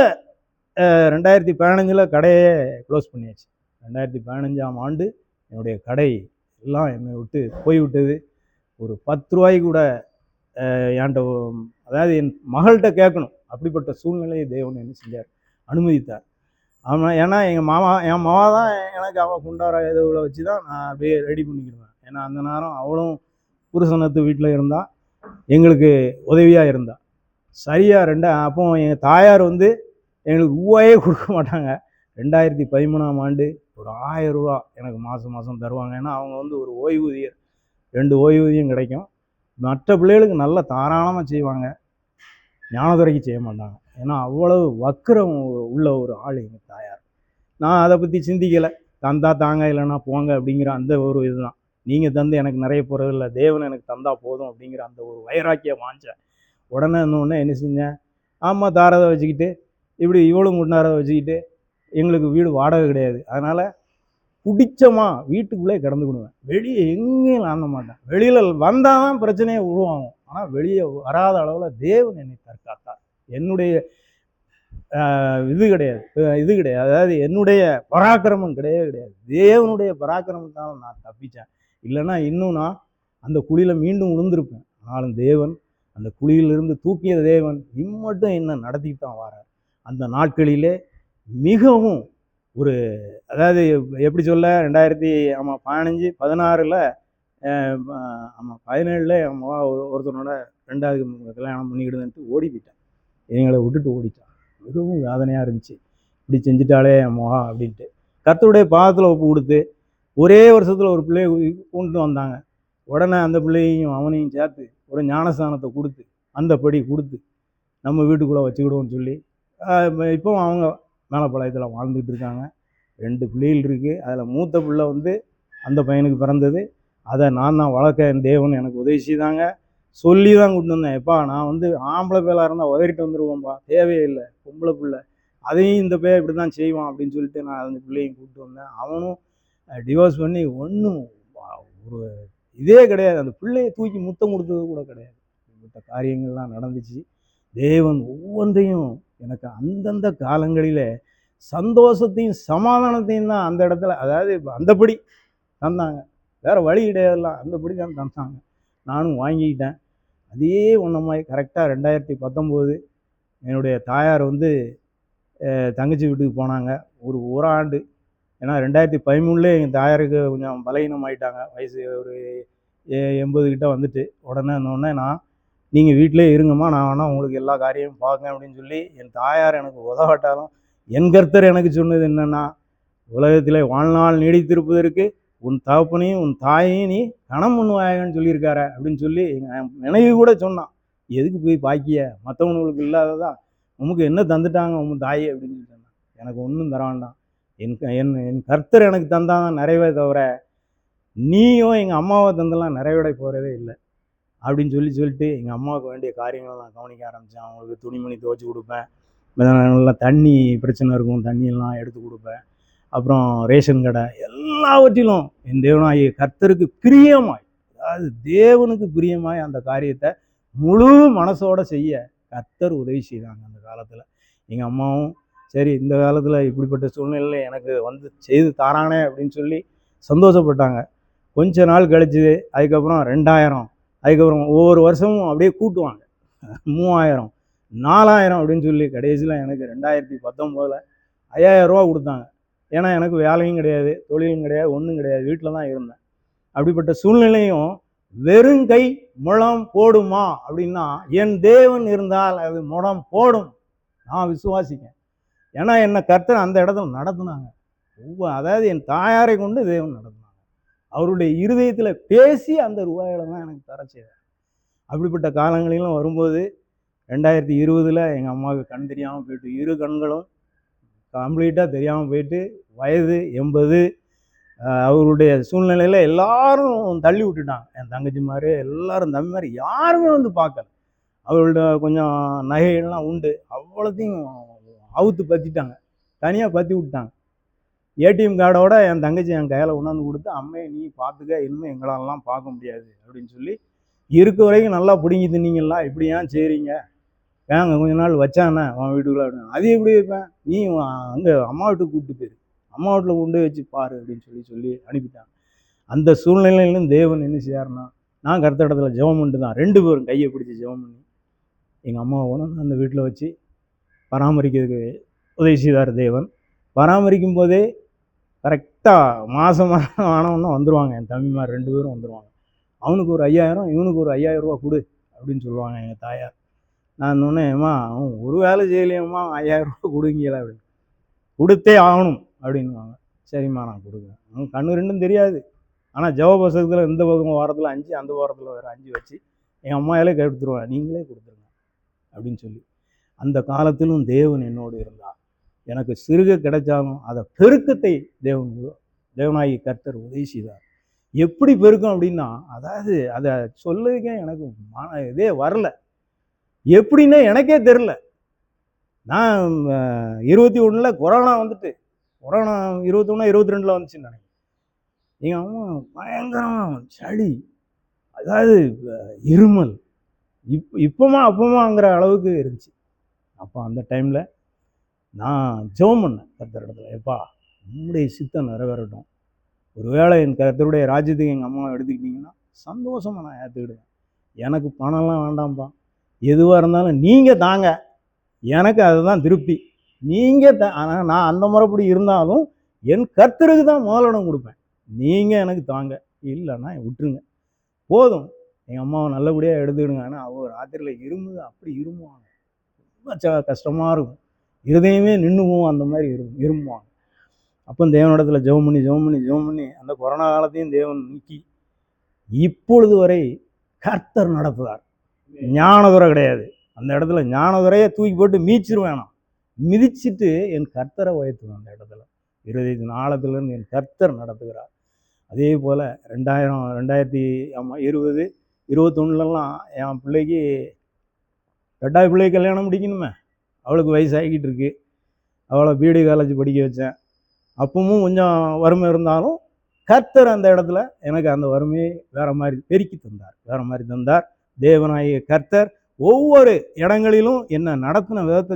[SPEAKER 2] 2015 கடையே க்ளோஸ் பண்ணியாச்சு. 2015ஆம் ஆண்டு என்னுடைய கடை எல்லாம் என்னை விட்டு போய்விட்டது. ஒரு 10 ரூபாய்க்கு கூட என்கிட்ட அதாவது என் மகள்கிட்ட கேட்கணும். அப்படிப்பட்ட சூழ்நிலையை தேவன் என்ன செஞ்சார், அனுமதித்தார். ஆமாம், ஏன்னா என் மாமா தான் எனக்கு அவள் குண்டார இதுகளை வச்சு தான் நான் அப்படியே ரெடி பண்ணிக்கிடுவேன். ஏன்னா அந்த நேரம் அவளும் புருஷனத்து வீட்டில் இருந்தால் எங்களுக்கு உதவியாக இருந்தா. சரியாக அப்போ எங்கள் தாயார் வந்து எங்களுக்கு ரூபாயே கொடுக்க மாட்டாங்க. 2013ஆம் ஆண்டு ஒரு 1000 ரூபா எனக்கு மாதம் மாதம் தருவாங்க. ஏன்னா அவங்க வந்து ஒரு ஓய்வூதியர், 2 ஓய்வூதியம் கிடைக்கும். மற்ற பிள்ளைகளுக்கு நல்லா தாராளமாக செய்வாங்க, ஞானதுரைக்கு செய்ய மாட்டாங்க. ஏன்னா அவ்வளவு வக்கிரம் உள்ள ஒரு ஆள் எங்கள் தாயார். நான் அதை பற்றி சிந்திக்கலை, தந்தா தாங்க இல்லைன்னா போங்க அப்படிங்கிற அந்த ஒரு இதுதான். நீங்கள் தந்து எனக்கு நிறைய போகிறதில்ல, தேவன் எனக்கு தந்தா போதும் அப்படிங்கிற அந்த ஒரு வைராக்கியம் வாஞ்சேன். உடனே இன்னொன்று என்ன செஞ்சேன், ஆமாம் தாரதை வச்சுக்கிட்டு இப்படி இவளும் கொண்டாரதை வச்சுக்கிட்டு எங்களுக்கு வீடு வாடகை கிடையாது. அதனால் பிடிச்சமா வீட்டுக்குள்ளே கிடந்துக்கிடுவேன், வெளியே எங்கேயும் ஆன மாட்டேன். வெளியில் வந்தால் தான் பிரச்சனையை உருவாகும், ஆனால் வெளியே வராத அளவில் தேவன் என்னை தற்காத்தார். என்னுடைய இது கிடையாது, அதாவது என்னுடைய பராக்கிரமம் கிடையாது, தேவனுடைய பராக்கிரமத்தால் நான் தப்பித்தேன். இல்லைன்னா இன்னும் நான் அந்த குழியில் மீண்டும் விழுந்திருப்பேன். ஆனாலும் தேவன் அந்த குழியிலிருந்து தூக்கிய தேவன் இம்மட்டும் என்ன நடத்திட்டு தான் வாரார். அந்த நாட்களிலே மிகவும் ஒரு, அதாவது எப்படி சொல்ல, 2015 16 ஆமாம் 17 அம்மா ஒருத்தனோட 2வது கல்யாணம் பண்ணிக்கிடுதுன்ட்டு ஓடி போயிட்டேன். எங்களை விட்டுட்டு ஓடிட்டான். மிகவும் வேதனையாக இருந்துச்சு, இப்படி செஞ்சுட்டாலே அம்மா அப்படின்ட்டு. கர்த்தருடைய பாதத்தில் ஒப்பு கொடுத்து ஒரே வருஷத்தில் ஒரு பிள்ளையை கொண்டு வந்தாங்க. உடனே அந்த பிள்ளையையும் அவனையும் சேர்த்து ஒரு ஞானஸ்தானத்தை கொடுத்து அந்த படி கொடுத்து நம்ம வீட்டுக்குள்ளே வச்சுக்கிடுவோம்னு சொல்லி இப்போ அவங்க மேலப்பாளையத்தில் வாழ்ந்துட்டு இருக்காங்க. 2 பிள்ளைகள் இருக்குது. அதில் மூத்த பிள்ளை வந்து அந்த பையனுக்கு பிறந்தது. அதை நான் தான் வளர்க்க என் தேவன் எனக்கு உதவி செய்தாங்க. சொல்லி தான் கூப்பிட்டு வந்தேன், எப்பா நான் வந்து ஆம்பளை பிள்ளையாக இருந்தால் உதறிட்டு வந்துடுவோம்ப்பா, தேவையே இல்லை, பொம்பளை பிள்ளை அதையும் இந்த பேர் இப்படி தான் செய்வான் அப்படின்னு சொல்லிட்டு நான் அந்த பிள்ளையும் கூப்பிட்டு வந்தேன். அவனும் டிவோர்ஸ் பண்ணி ஒன்றும் ஒரு இதே கிடையாது, அந்த பிள்ளையை தூக்கி முத்தம் கொடுத்தது கூட கிடையாது. இப்படிப்பட்ட காரியங்கள்லாம் நடந்துச்சு. தேவன் ஒவ்வொன்றையும் எனக்கு அந்தந்த காலங்களில் சந்தோஷத்தையும் சமாதானத்தையும் தான் அந்த இடத்துல, அதாவது அந்தபடி தந்தாங்க, வேறு வழி கிடையாதுலாம், அந்தபடி தான் தந்தாங்க. நானும் வாங்கிக்கிட்டேன். அதே ஒன்றமாதிரி கரெக்டாக 2019 என்னுடைய தாயார் வந்து தங்கச்சி வீட்டுக்கு போனாங்க. ஒரு ஆண்டு. ஏன்னா 2013 எங்கள் தாயாருக்கு கொஞ்சம் பலகீனம் ஆகிட்டாங்க, வயசு ஒரு 80 கிட்ட வந்துட்டு. உடனே நான் நீங்கள் வீட்டிலே இருங்கம்மா, நான் வேணா உங்களுக்கு எல்லா காரியமும் பார்க்கேன் அப்படின்னு சொல்லி என் தாயார் எனக்கு உதவாட்டாலும் என் கர்த்தர் எனக்கு சொன்னது என்னென்னா, உலகத்தில் வாழ்நாள் நீடித்திருப்பதற்கு உன் தகப்பனையும் உன் தாயையும் நீ கணம் பண்ணுவாயன்னு சொல்லியிருக்காரு அப்படின்னு சொல்லி எங்கள் நினைவு கூட சொன்னான். எதுக்கு போய் பாக்கிய, மற்றவங்களுக்கு இல்லாததா உமக்கு என்ன தந்துட்டாங்க உன் தாயை அப்படின்னு சொல்லி சொன்னான். எனக்கு ஒன்றும் தர வேண்டாம், என் கர்த்தர் எனக்கு தந்தான் நிறைவே தவிர நீயும் எங்கள் அம்மாவை தந்தெல்லாம் நிறைவேட போகிறதே இல்லை அப்படின்னு சொல்லிட்டு எங்கள் அம்மாவுக்கு வேண்டிய காரியங்களை நான் கவனிக்க ஆரம்பித்தேன். அவங்களுக்கு துணிமணி துவைச்சி கொடுப்பேன், நல்லா தண்ணி பிரச்சனை இருக்கும், தண்ணியெல்லாம் எடுத்து கொடுப்பேன். அப்புறம் ரேஷன் கடை எல்லாவற்றிலும் என் தேவனாகிய கர்த்தருக்கு பிரியமாய், அதாவது தேவனுக்கு பிரியமாய் அந்த காரியத்தை முழு மனசோட செய்ய கர்த்தர் உதவி செய்தாங்க அந்த காலத்தில். எங்கள் அம்மாவும் சரி இந்த காலத்தில் இப்படிப்பட்ட சூழ்நிலையில் எனக்கு வந்து செய்து தாரானே அப்படின்னு சொல்லி சந்தோஷப்பட்டாங்க. கொஞ்ச நாள் கழிச்சு அதுக்கப்புறம் 2000, அதுக்கப்புறம் ஒவ்வொரு வருஷமும் அப்படியே கூட்டுவாங்க, 3000 4000 அப்படின்னு சொல்லி கடைசியில் எனக்கு 2019 5000 ரூபா கொடுத்தாங்க. ஏன்னா எனக்கு வேலையும் கிடையாது, தொழிலும் கிடையாது, ஒன்றும் கிடையாது, வீட்டில் தான் இருந்தேன். அப்படிப்பட்ட சூழ்நிலையும் வெறும் கை முழம் போடுமா அப்படின்னா, என் தேவன் இருந்தால் அது முழம் போடும், நான் விசுவாசிக்கேன். ஏன்னா என்னை கர்த்தர் அந்த இடத்துல நடத்துனாங்க. அதாவது என் தாயாரை கொண்டு தேவன் நடத்துனாங்க. அவருடைய இருதயத்தில் பேசி அந்த ரூபாய்களை தான் எனக்கு தர செய்தார். அப்படிப்பட்ட காலங்களிலும் வரும்போது 2020 எங்கள் அம்மாவுக்கு கண் தெரியாமல் போயிட்டு, 2 கண்களும் கம்ப்ளீட்டாக தெரியாமல் போயிட்டு, வயது 80. அவருடைய சூழ்நிலையில் எல்லாரும் தள்ளி விட்டுட்டாங்க. என் தங்கச்சி மாதிரி எல்லாரும் தம்பி மாதிரி யாருமே வந்து பார்க்கல. அவர்களோட கொஞ்சம் நகைகள்லாம் உண்டு, அவ்வளோத்தையும் அவுத்து பற்றிட்டாங்க, தனியாக பற்றி விட்டாங்க. ஏடிஎம் கார்டோட என் தங்கச்சி என் கையில் கொண்டாந்து கொடுத்து, அம்மையை நீ பார்த்துக்க, இனிமேல் எங்களாலலாம் பார்க்க முடியாது அப்படின்னு சொல்லி, இருக்க வரைக்கும் நல்லா பிடிங்கி தின்னீங்களா, இப்படி ஏன் செய்கிறீங்க, ஏங்க கொஞ்ச நாள் வச்சானே அவன் வீட்டுக்குள்ள அப்படின்னு. அது எப்படி வைப்பேன், நீ அங்கே அம்மா வீட்டுக்கு கூப்பிட்டு போயிரு, அம்மா வீட்டில் கொண்டு வச்சு பாரு அப்படின்னு சொல்லி அனுப்பிட்டாங்க. அந்த சூழ்நிலையிலும் தேவன் என்ன செய்யாருன்னா, நான் கர்த்தரிடத்துல ஜெபம் பண்ணிட்டு தான் 2 பேரும் கையை பிடிச்சி ஜெபம் பண்ணி எங்கள் அம்மாவை கொண்டு அந்த வீட்டில் வச்சு பராமரிக்கிறதுக்கு உதவி செய்தார் தேவன். பராமரிக்கும் போதே கரெக்டாக மாதம் ஆனவொன்னே வந்துடுவாங்க, என் தம்பிமார் 2 பேரும் வந்துடுவாங்க. அவனுக்கு ஒரு 5000, இவனுக்கு ஒரு 5000 ரூபா கொடு அப்படின்னு சொல்லுவாங்க எங்கள் தாயார். நான் சொன்னேன், ஏம்மா அவன் ஒரு வேலை செய்யலையம்மா, 5000 ரூபா கொடுங்கல அப்படின்னு. கொடுத்தே ஆகணும் அப்படின்வாங்க. சரிம்மா நான் கொடுக்குறேன். அவன் கண்ணு ரெண்டும் தெரியாது, ஆனால் ஜெப புஸ்தகத்தில் இந்த பக்கம் வாரத்தில் 5, அந்த வாரத்தில் வேறு 5 வச்சு என் அம்மாவிலே கெடுத்துருவேன், நீங்களே கொடுத்துருங்க அப்படின்னு சொல்லி. அந்த காலத்திலும் தேவன் என்னோடு இருந்தார். எனக்கு சிறுக கிடைச்சாலும் அதை பெருக்கத்தை தேவனாகி கர்த்தர் உதவி செய்தார். எப்படி பெருக்கம் அப்படின்னா, அதாவது அதை சொல்லதுக்கே எனக்கு இதே வரல. எப்படின்னா எனக்கே தெரில. நான் 21 கொரோனா வந்துட்டு, கொரோனா 21 22 வந்துச்சுன்னு நினைக்கிறேன். எங்கள் அம்மா பயங்கரமாக சளி, அதாவது இருமல், அப்பமாங்கிற அளவுக்கு இருந்துச்சு. அப்போ அந்த டைமில் நான் ஜெபம் பண்ணேன் கர்த்தரிடத்துல, எப்பா உம்முடைய சித்தம் நிறைவேறட்டும். ஒருவேளை என் கர்த்தருடைய ராஜ்யத்துக்கு எங்கள் அம்மாவை எடுத்துக்கிட்டிங்கன்னா சந்தோஷமாக நான் ஏற்றுக்கிடுவேன். எனக்கு பணம்லாம் வேண்டாம்ப்பா, எதுவாக இருந்தாலும் நீங்கள் தாங்க, எனக்கு அதுதான் திருப்தி. நீங்கள் ஆனால் நான் அந்த முறைப்படி இருந்தாலும் என் கர்த்தருக்கு தான் முதலிடம் கொடுப்பேன். நீங்கள் எனக்கு தாங்க, இல்லைன்னா விட்டுருங்க போதும், எங்கள் அம்மாவை நல்லபடியாக எடுத்துக்கிடுங்க. ஆனால் அவள் ராத்திரியில் அப்படி இருமுவாங்க, ரொம்ப கஷ்டமாக இருக்கும், இருதயமே நின்றுவோம், அந்த மாதிரி இருமுவாங்க. அப்போ தேவனிடத்தில் ஜெபம் பண்ணி அந்த கொரோனா காலத்தையும் தேவன் நீக்கி இப்பொழுது வரை கர்த்தர் நடத்துவார். ஞானதுரை கிடையாது அந்த இடத்துல, ஞானதுரையை தூக்கி போட்டு மீச்சிருவேன், நான் மிதிச்சுட்டு என் கர்த்தரை உயர்த்துவேன். அந்த இடத்துல இருதயத்தின் ஆழத்திலிருந்து என் கர்த்தர் நடத்துகிறார். அதே போல் 2020 20 21 என் பிள்ளைக்கு 2வது பிள்ளைக்கு கல்யாணம் முடிக்கணுமே, அவளுக்கு வயசாகிக்கிட்டு இருக்கு. அவளை பிடி காலேஜ் படிக்க வச்சேன். அப்பவும் கொஞ்சம் வறுமை இருந்தாலும் கர்த்தர் அந்த இடத்துல எனக்கு அந்த வறுமையை வேறு மாதிரி பெருக்கி தந்தார், வேறு மாதிரி தந்தார். தேவனாகிய கர்த்தர் ஒவ்வொரு இடங்களிலும் என்ன நடத்தின விதத்தை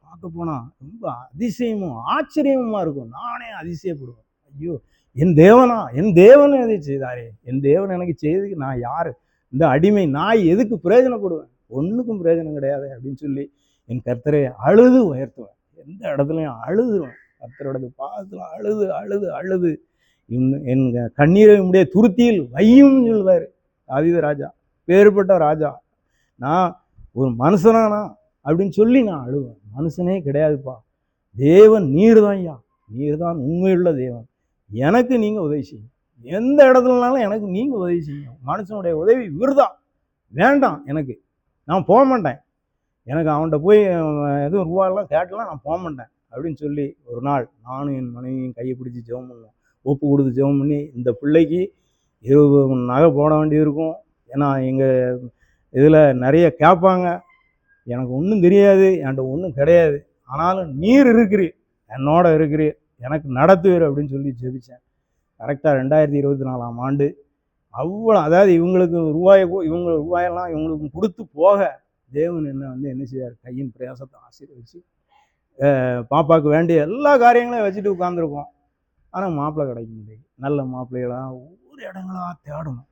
[SPEAKER 2] பார்க்க போனால் ரொம்ப அதிசயமும் ஆச்சரியமுமா இருக்கும். நானே அதிசயப்படுவேன், ஐயோ என் தேவன் எதை செய்தாரே, என் தேவன் எனக்கு செய்ததுக்கு நான் யார், இந்த அடிமை நாய் எதுக்கு பிரயோஜனப்படுவேன், ஒன்றுக்கும் பிரயோஜனம் கிடையாது அப்படின்னு சொல்லி என் கர்த்தரை அழுது உயர்த்துவேன். எந்த இடத்துலையும் அழுதுருவேன், கர்த்தரோட பாதத்தில் அழுது அழுது அழுது என் கண்ணீரை உடைய துருத்தியில் வையும் சொல்வார் தாவீது ராஜா, வேறுபட்ட ராஜா. நான் ஒரு மனுஷனானா அப்படின்னு சொல்லி நான் அழுவேன். மனுஷனே கிடையாதுப்பா, தேவன் நீர் தான் ஐயா, நீர் தான் உண்மையுள்ள தேவன், எனக்கு நீங்கள் உதவி செய்யும், எந்த இடத்துலனாலும் எனக்கு நீங்கள் உதவி செய்யும், மனுஷனுடைய உதவி விருதா வேண்டாம் எனக்கு, நான் போக மாட்டேன், எனக்கு அவன்கிட்ட போய் எதுவும் ரூபாயெல்லாம் கேட்டலாம் நான் போக மாட்டேன் அப்படின்னு சொல்லி ஒரு நாள் நானும் என் மனைவியும் கையை பிடிச்சி ஜெபம் பண்ணுவோம், ஒப்பு கொடுத்து ஜெபம் பண்ணி இந்த பிள்ளைக்கு 20 நகை போட வேண்டியது இருக்கும். ஏன்னா எங்கள் இதில் நிறைய கேட்பாங்க, எனக்கு ஒன்றும் தெரியாது, என்கிட்ட ஒன்றும் கிடையாது, ஆனாலும் நீர் இருக்கிறீர், என்னோட இருக்கிறீர், எனக்கு நடத்துவீர் அப்படின்னு சொல்லி ஜெபித்தேன். கரெக்டாக 2024 ஆண்டு அவ்வளோ, அதாவது இவங்களுக்கு ரூபாயெல்லாம் இவங்களுக்கு கொடுத்து போக தேவன் என்ன செய்யார், கையின் பிரயாசத்தை ஆசீர்வதிச்சு பாப்பாவுக்கு வேண்டிய எல்லா காரியங்களையும் வச்சுட்டு உட்காந்துருக்கோம். ஆனால் மாப்பிள்ளை கிடைக்க முடியாது. நல்ல மாப்பிள்ளைகளாக ஒவ்வொரு இடங்களாக தேடணும்.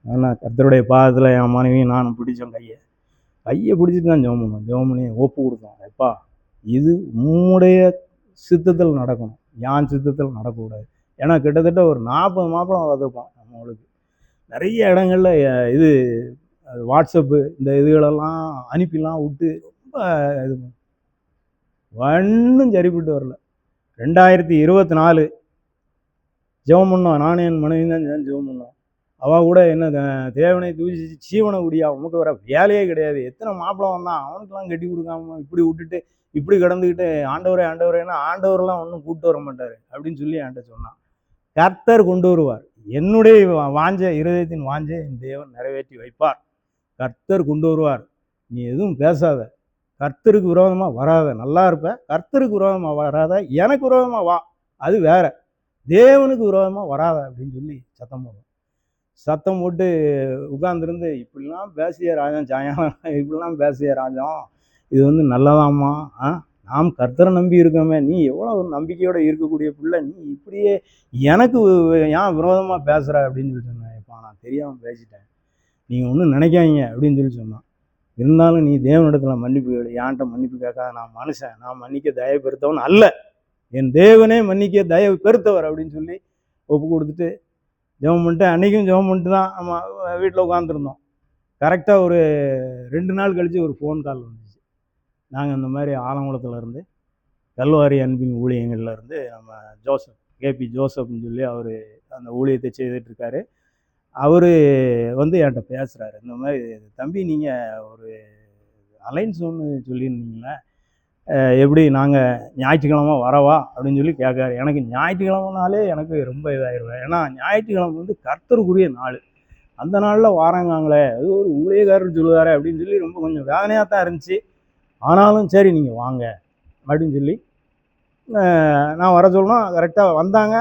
[SPEAKER 2] ஆனால் கர்த்தருடைய பாதத்தில் என் மனைவியும் நானும் பிடிச்சோம், கையை பிடிச்சிட்டு தான் ஜெபம் பண்ணி ஒப்பு கொடுத்தோம். எப்பா இது உம்முடைய சித்தத்தில் நடக்கணும், யான் சித்தத்தில் நடக்கக்கூடாது. ஏன்னா கிட்டத்தட்ட ஒரு 40 மாப்பிள்ளை வந்திருப்போம் நம்மளுக்கு. நிறைய இடங்களில் இது வாட்ஸ்அப்பு இந்த இதுகளெல்லாம் அனுப்பிலாம் விட்டு ரொம்ப இது ஒன்றும் சரிப்பட்டு வரல. 2024 ஜெபம் பண்ணோம், நானும் என் மனைவி தான் ஜெபம் பண்ணோம். அவள் கூட என்ன தேவனை தூசி சீவனை குடியா, உனக்கு வர வேலையே கிடையாது, எத்தனை மாப்பிள்ளை வந்தான் அவனுக்கெல்லாம் கட்டி கொடுக்காம இப்படி விட்டுட்டு இப்படி கிடந்துக்கிட்டு ஆண்டவரேன்னா ஆண்டவரெலாம் ஒன்றும் கூப்பிட்டு வர மாட்டார் அப்படின்னு சொல்லி என்கிட்ட சொன்னான். கர்த்தர் கொண்டு வருவார், என்னுடைய இருதயத்தின் வாஞ்சை என் தேவன் நிறைவேற்றி வைப்பார். கர்த்தர் கொண்டு வருவார், நீ எதுவும் பேசாத, கர்த்தருக்கு விரோதமாக வராத, நல்லா இருப்ப, கர்த்தருக்கு விரோதமாக வராத, எனக்கு விரோதமாக வா அது வேற, தேவனுக்கு விரோதமாக வராத அப்படின்னு சொல்லி சத்தம் போட்டு உட்கார்ந்துருந்து, இப்படிலாம் பேசிய ராஜா சாயங்காலம், இப்படிலாம் பேசிய ராஜா, இது நல்லதாம்மா, நாம் கர்த்தரை நம்பி இருக்கோமே, நீ எவ்வளோ ஒரு நம்பிக்கையோடு இருக்கக்கூடிய பிள்ளை, நீ இப்படியே எனக்கு ஏன் விரோதமாக பேசுகிற அப்படின்னு சொல்லி சொன்னேன். இப்போ நான் தெரியாமல் பேசிட்டேன், நீங்கள் ஒன்றும் நினைக்காதீங்க அப்படின்னு சொல்லி சொன்னான். இருந்தாலும் நீ தேவனிடத்துல மன்னிப்பு கேளு, என்கிட்ட மன்னிப்பு கேட்காத, நான் மனுஷன், நான் மன்னிக்க தயவு பெருத்தவன் அல்ல, என் தேவனே மன்னிக்க தயவு பெருத்தவர் அப்படின்னு சொல்லி ஒப்பு கொடுத்துட்டு ஜெபம் பண்ணிட்டு, அன்றைக்கும் ஜெபம் பண்ணிட்டு தான் நம்ம வீட்டில் உட்காந்துருந்தோம். கரெக்டாக ஒரு 2 நாள் கழித்து ஒரு ஃபோன் கால் வந்துச்சு. நாங்கள் இந்த மாதிரி ஆலங்குளத்துலேருந்து கல்வாரி அன்பின் ஊழியங்கள்லேருந்து நம்ம ஜோசப், கேபி ஜோசப்னு சொல்லி அவர் அந்த ஊழியத்தை செய்துட்ருக்காரு. அவர் வந்து என்கிட்ட பேசுகிறாரு, இந்த மாதிரி தம்பி நீங்கள் ஒரு அலைன்ஸ் ஒன்று சொல்லியிருந்தீங்களே, எப்படி நாங்கள் ஞாயிற்றுக்கிழமை வரவா அப்படின்னு சொல்லி கேட்காரு. எனக்கு ஞாயிற்றுக்கிழமைனாலே எனக்கு ரொம்ப இதாகிடுவேன். ஏன்னா ஞாயிற்றுக்கிழமை வந்து கர்த்தருக்குரிய நாள். அந்த நாளில் வாராங்காங்களே, அது ஒரு ஊழியக்காரர் சொல்லுவார் அப்படின்னு சொல்லி ரொம்ப கொஞ்சம் வேதனையாக தான் இருந்துச்சு. ஆனாலும் சரி நீங்கள் வாங்க அப்படின்னு சொல்லி நான் வர சொல்லணும். கரெக்டாக வந்தாங்க.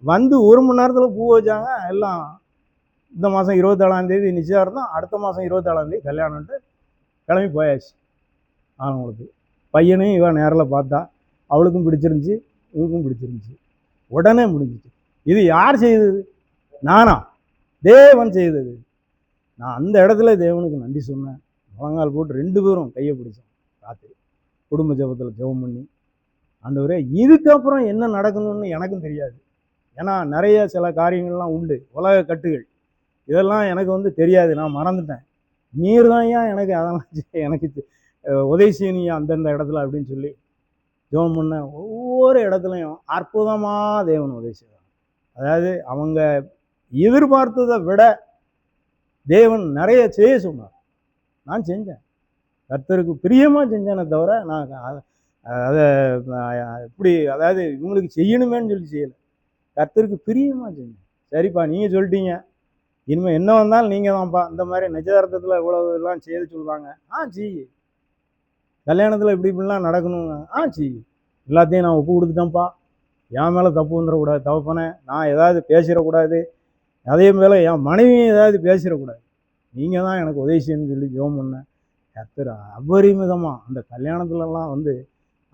[SPEAKER 2] வந்து 1 மணி நேரத்தில் பூ வச்சாங்க. எல்லாம் இந்த மாதம் 27ஆம் நிச்சயதார்த்தம், அடுத்த மாதம் 27ஆம் கல்யாணம்ட்டு கிளம்பி போயாச்சு. அவங்களுக்கு பையனையும் இவன் நேரில் பார்த்தா, அவளுக்கும் பிடிச்சிருந்துச்சி, இவருக்கும் பிடிச்சிருந்துச்சி. உடனே முடிஞ்சிச்சு. இது யார் செய்தது? நானா? தேவன் செய்தது. நான் அந்த இடத்துல தேவனுக்கு நன்றி சொன்னேன். முழங்கால் போட்டு 2 பேரும் கையை பிடிச்சோம். ராத்திரி குடும்ப ஜெபத்தில் ஜெபம் பண்ணி, ஆண்டவரே இதுக்கப்புறம் என்ன நடக்கணும்னு எனக்கும் தெரியாது. ஏன்னா நிறைய சில காரியங்கள்லாம் உண்டு, உலக கட்டுகள், இதெல்லாம் எனக்கு வந்து தெரியாது, நான் மறந்துட்டேன். நீர் தான் ஏன் எனக்கு அதெல்லாம் எனக்கு உதவி செய்யணும் அந்தந்த இடத்துல அப்படின்னு சொல்லி ஜெபம் பண்ண. ஒவ்வொரு இடத்துலையும் அற்புதமாக தேவன் உதவி செய்வாங்க. அதாவது அவங்க எதிர்பார்த்ததை விட தேவன் நிறைய செய்ய சொன்னார். நான் செஞ்சேன், கர்த்தருக்கு பிரியமாக செஞ்சேனே தவிர நான் அதை இப்படி அதாவது இவங்களுக்கு செய்யணுமேன்னு சொல்லி செய்யலை, கர்த்தருக்கு பிரியமாக செஞ்சேன். சரிப்பா நீங்கள் சொல்லிட்டீங்க, இனிமேல் என்ன வந்தாலும் நீங்கள் தான்ப்பா, இந்த மாதிரி நிச்சயதார்த்தத்தில் இவ்வளவு எல்லாம் செய்ய சொல்லுவாங்க, செய். கல்யாணத்தில் இப்படிலாம் நடக்கணுங்க, செய். எல்லாத்தையும் நான் ஒப்பு கொடுத்துட்டேன்ப்பா, என் மேலே தப்பு வந்துடக்கூடாது, தவப்பனே நான் ஏதாவது பேசிடக்கூடாது, அதே மேலே என் மனைவியும் ஏதாவது பேசிடக்கூடாது, நீங்கள் தான் எனக்கு உதவி செய்யணும்னு சொல்லி ஜெபம் பண்ணேன். கர்த்தர் அபரிமிதமாக அந்த கல்யாணத்துலலாம் வந்து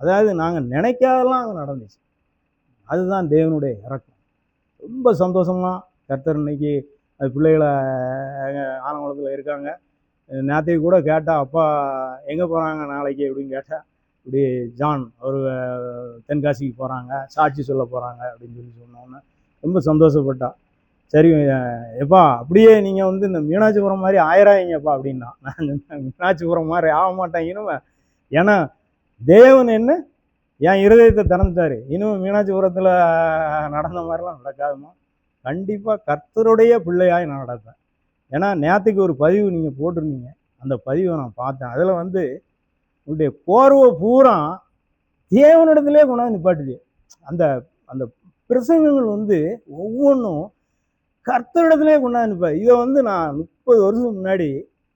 [SPEAKER 2] அதாவது நாங்கள் நினைக்காதெல்லாம் அங்கே நடந்துச்சு. அதுதான் தேவனுடைய இறக்கம். ரொம்ப சந்தோஷமாக கர்த்தர் இன்னைக்கு அது பிள்ளைகளை ஆலங்குளத்தில் இருக்காங்க. நேற்றைக்கு கூட கேட்டால், அப்பா எங்கே போகிறாங்க நாளைக்கு அப்படின்னு கேட்டால், இப்படி ஜான் அவர் தென்காசிக்கு போகிறாங்க, சாட்சி சொல்ல போகிறாங்க அப்படின்னு சொல்லி சொன்னோன்னே ரொம்ப சந்தோஷப்பட்டா. சரி எப்பா அப்படியே நீங்கள் வந்து இந்த மீனாட்சிபுரம் மாதிரி ஆயிராங்கப்பா அப்படின்னா. நான் சொன்னேன், மீனாட்சிபுரம் மாதிரி ஆக மாட்டேங்கன்னு. ஏன்னா தேவன் என்ன என் இருதயத்தை திறந்துட்டாரு. இன்னும் மீனாட்சிபுரத்தில் நடந்த மாதிரிலாம் நடக்காதுமா, கண்டிப்பாக கர்த்தருடைய பிள்ளையாய் நான் நடப்பேன். ஏன்னா நேற்றுக்கு ஒரு பதிவு நீங்கள் போட்டிருந்தீங்க, அந்த பதிவை நான் பார்த்தேன். அதில் வந்து உங்களுடைய கோர்வை பூரா தேவனிடத்திலே கொண்டாந்து நிப்பாட்டுது. அந்த அந்த பிரசங்கங்கள் வந்து ஒவ்வொன்றும் கர்த்தரிடத்திலே கொண்டாந்து நிற்பார். இதை வந்து நான் 30 வருஷம் முன்னாடி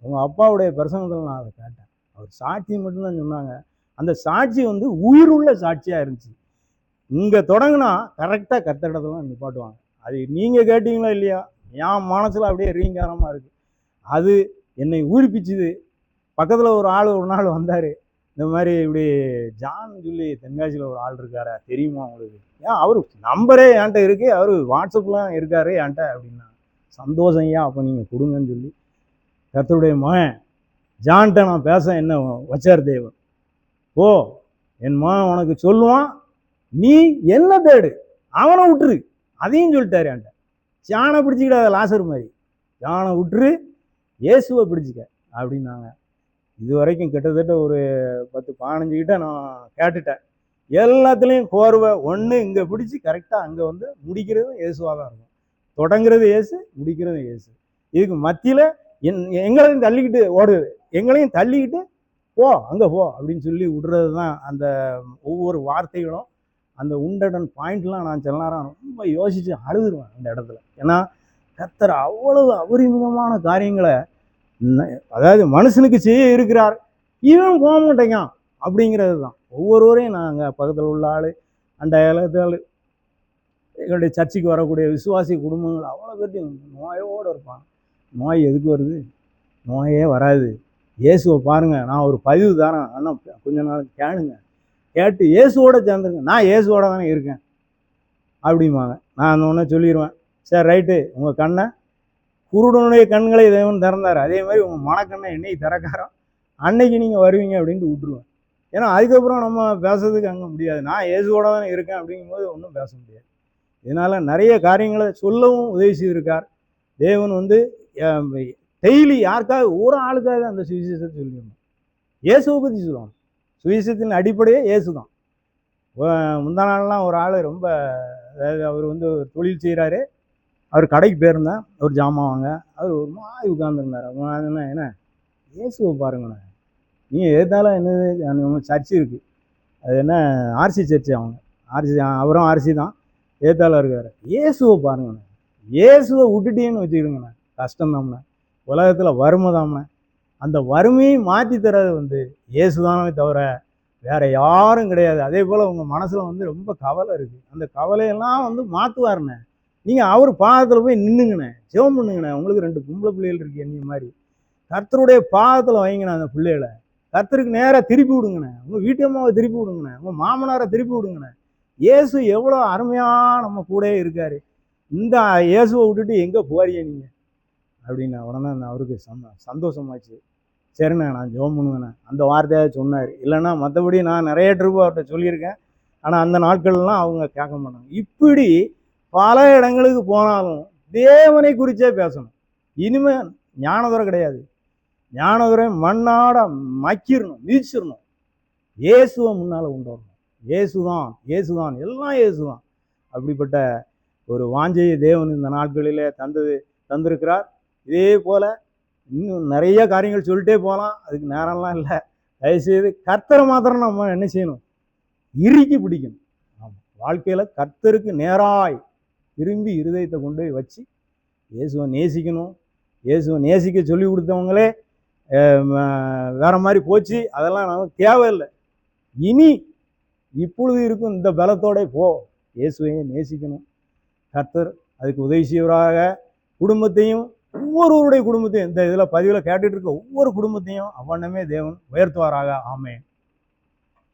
[SPEAKER 2] உங்கள் அப்பாவுடைய பிரசங்கத்தில் நான் அதை கேட்டேன். அவர் சாட்சி மட்டும்தான் சொன்னாங்க. அந்த சாட்சி வந்து உயிருள்ள சாட்சியாக இருந்துச்சு. இங்கே தொடங்கினா கரெக்டாக கர்த்தரிடத்துல நிப்பாட்டுவாங்க. அது நீங்கள் கேட்டீங்களா இல்லையா, என் மனசில் அப்படியே ரீங்காரமாக இருக்குது. அது என்னை ஊறிப்பிச்சுது. பக்கத்தில் ஒரு ஆள் ஒரு நாள் வந்தார், இந்த மாதிரி இப்படி ஜான் சொல்லி தென்காசியில் ஒரு ஆள் இருக்காரு, தெரியுமா உங்களுக்கு? ஏன் அவர் நம்பரே என்கிட்ட இருக்கு, அவர் வாட்ஸ்அப்லாம் இருக்காரு என்கிட்ட அப்படின்னா. சந்தோஷம் ஐயா, அப்போ நீங்கள் கொடுங்கன்னு சொல்லி கர்த்தருடைய மகன் ஜான்கிட்ட நான் பேச என்ன வச்சார் தேவன். ஓ என் மகன் உனக்கு சொல்லுவான், நீ என்ன தேடு, அவனை விட்டுரு, அதையும் சொல்லிட்டாரு என்கிட்ட. ஜானை பிடிச்சிக்கிடாத லாசர் மாதிரி, ஜானை விட்டுரு, இயேசுவை பிடிச்சிக்க அப்படின்னாங்க. இது வரைக்கும் கிட்டத்தட்ட ஒரு 10-15 கிட்ட நான் கேட்டுட்டேன். எல்லாத்துலேயும் கோர்வை ஒன்று இங்கே பிடிச்சி கரெக்டாக அங்கே வந்து முடிக்கிறது இயேசுவாக தான் இருக்கும். தொடங்குறது இயேசு, முடிக்கிறது இயேசு. இதுக்கு மத்தியில் எங்களையும் தள்ளிக்கிட்டு ஓடுது, எங்களையும் தள்ளிக்கிட்டு போ அங்கே போ அப்படின்னு சொல்லி விடுறது தான் அந்த ஒவ்வொரு வார்த்தைகளும். அந்த உண்டடன் பாயிண்ட்லாம் நான் சில நேரம் ரொம்ப யோசித்து அழுதுருவேன் அந்த இடத்துல. ஏன்னா கர்த்தர் அவ்வளவு அபரிமிதமான காரியங்களை அதாவது மனுஷனுக்கு செய்ய இருக்கிறார், இவன் போக மாட்டேங்கான் அப்படிங்கிறது தான். ஒவ்வொருவரையும் நாங்கள் பக்கத்தில் உள்ள ஆள், அந்த இடத்துல எங்களுடைய சர்ச்சுக்கு வரக்கூடிய விசுவாசி குடும்பங்கள் அவ்வளோ பேர்த்தையும் நோயோடு இருப்பான். நோய் எதுக்கு வருது? நோயே வராது. இயேசுவை பாருங்கள், நான் ஒரு பதிவு தரேன், ஆனால் கொஞ்ச நாள் கேளுங்க, கேட்டு இயேசுவோட சேர்ந்துருங்க. நான் இயேசுவோட தானே இருக்கேன் அப்படிம்பாங்க. நான் அந்த ஒன்று சொல்லிடுவேன், சரி ரைட்டு, உங்கள் கண்ணை குருடனுடைய கண்களை தேவன் திறந்தார், அதே மாதிரி உங்கள் மனக்கண்ணை என்னைக்கு திறக்காரோ அன்னைக்கு நீங்கள் வருவீங்க அப்படின்ட்டு விட்டுருவேன். ஏன்னா அதுக்கப்புறம் நம்ம பேசுறதுக்கு அங்கே முடியாது. நான் இயேசுவோட தான் இருக்கேன் அப்படிங்கும்போது ஒன்றும் பேச முடியாது. இதனால் நிறைய காரியங்களை சொல்லவும் உதவி செய்திருக்கார் தேவன். டெய்லி யாருக்காவது ஒரு ஆளுக்காவது அந்த சுவிசேஷத்தை சொல்லிடணும். இயேசுவை பற்றி சொல்லணும். சுவிசேஷத்தின் அடிப்படையே இயேசு தான். முந்தா நாள்லாம் ஒரு ஆள் ரொம்ப, அதாவது அவர் ஒரு தொழில் செய்கிறாரு. அவர் கடைக்கு போயிருந்தேன், ஒரு ஜாமான் வாங்க. அவர் ஒரு மாதிரி உட்காந்துருந்தார். அவங்க என்ன இயேசுவை பாருங்கண்ணே, நீங்கள் எதால என்னது சர்ச்சு இருக்குது, அது என்ன ஆர்சி சர்ச்சு, அவங்க ஆர்சி, அவரும் ஆர்சி தான், ஏத்தால இருக்கார். இயேசுவை பாருங்கண்ணே, இயேசுவை விட்டுட்டீங்கன்னு வச்சுக்கிடுங்கண்ணே கஷ்டம்தாம்ண்ணே, உலகத்தில் வறுமை தாம்ண்ணே. அந்த வறுமையை மாற்றி தர்றது இயேசுதானே தவிர வேற யாரும் கிடையாது. அதே போல் உங்கள் மனசில் ரொம்ப கவலை இருக்குது, அந்த கவலையெல்லாம் மாற்றுவாருண்ணே. நீங்கள் அவர் பாதத்தில் போய் நின்றுங்கண்ணே, ஜெபம் பண்ணுங்கண்ணே. உங்களுக்கு 2 பொம்பளை பிள்ளைகள் இருக்குது என்னைய மாதிரி, கர்த்தருடைய பாதத்தில் வைங்கண்ணே. அந்த பிள்ளைகளை கர்த்தருக்கு நேராக திருப்பி விடுங்கண்ணே. உங்கள் வீட்டு அம்மாவை திருப்பி விடுங்கண்ணே, உங்கள் மாமனாரை திருப்பி விடுங்கண்ணே. இயேசு எவ்வளோ அருமையாக நம்ம கூட இருக்கார். இந்த இயேசுவை விட்டுட்டு எங்கே போறீங்க நீங்கள் அப்படின்னா உடனே அவருக்கு சந்தோஷமாச்சு. சரிண்ணே நான் ஜெபம் பண்ணுவேண்ணே, அந்த வார்த்தையாக சொன்னார். இல்லைன்னா மற்றபடி நான் நிறைய ட்ரிப்பு அவர்கிட்ட சொல்லியிருக்கேன், ஆனால் அந்த நாட்கள்லாம் அவங்க கேட்க மாட்டாங்க. இப்படி பல இடங்களுக்கு போனாலும் தேவனை குறித்தே பேசணும். இனிமேல் ஞானதுரை கிடையாது, ஞானதுரை மண்ணாட மக்கிடணும், மிதிச்சிடணும். இயேசுவை முன்னால் கொண்டு வரணும். இயேசுதான் எல்லாம் இயேசுதான். அப்படிப்பட்ட ஒரு வாஞ்சையை தேவன் இந்த நாட்களிலே தந்திருக்கிறார். இதே போல் இன்னும் நிறைய காரியங்கள் சொல்லிட்டே போகலாம், அதுக்கு நேரம்லாம் இல்லை. தயவுசெய்து கர்த்தரை மாத்திரம் நம்ம என்ன செய்யணும், இறுக்கி பிடிக்கணும். ஆமாம், வாழ்க்கையில் கர்த்தருக்கு நேராய் திரும்பி இருதயத்தை கொண்டு போய் வச்சு இயேசுவை நேசிக்கணும். இயேசுவை நேசிக்க சொல்லி கொடுத்தவங்களே வேற மாதிரி போச்சு, அதெல்லாம் நமக்கு தேவையில்லை. இனி இப்பொழுது இருக்கும் இந்த பலத்தோட போ, இயேசுவையே நேசிக்கணும். கர்த்தர் அதுக்கு உதவி செய்வராக. குடும்பத்தையும், ஒவ்வொருவருடைய குடும்பத்தையும், இந்த இதில் பதிவில் கேட்டுட்டு இருக்க ஒவ்வொரு குடும்பத்தையும் அவ்வண்ணமே தேவன் உயர்த்துவாராக. ஆமென்.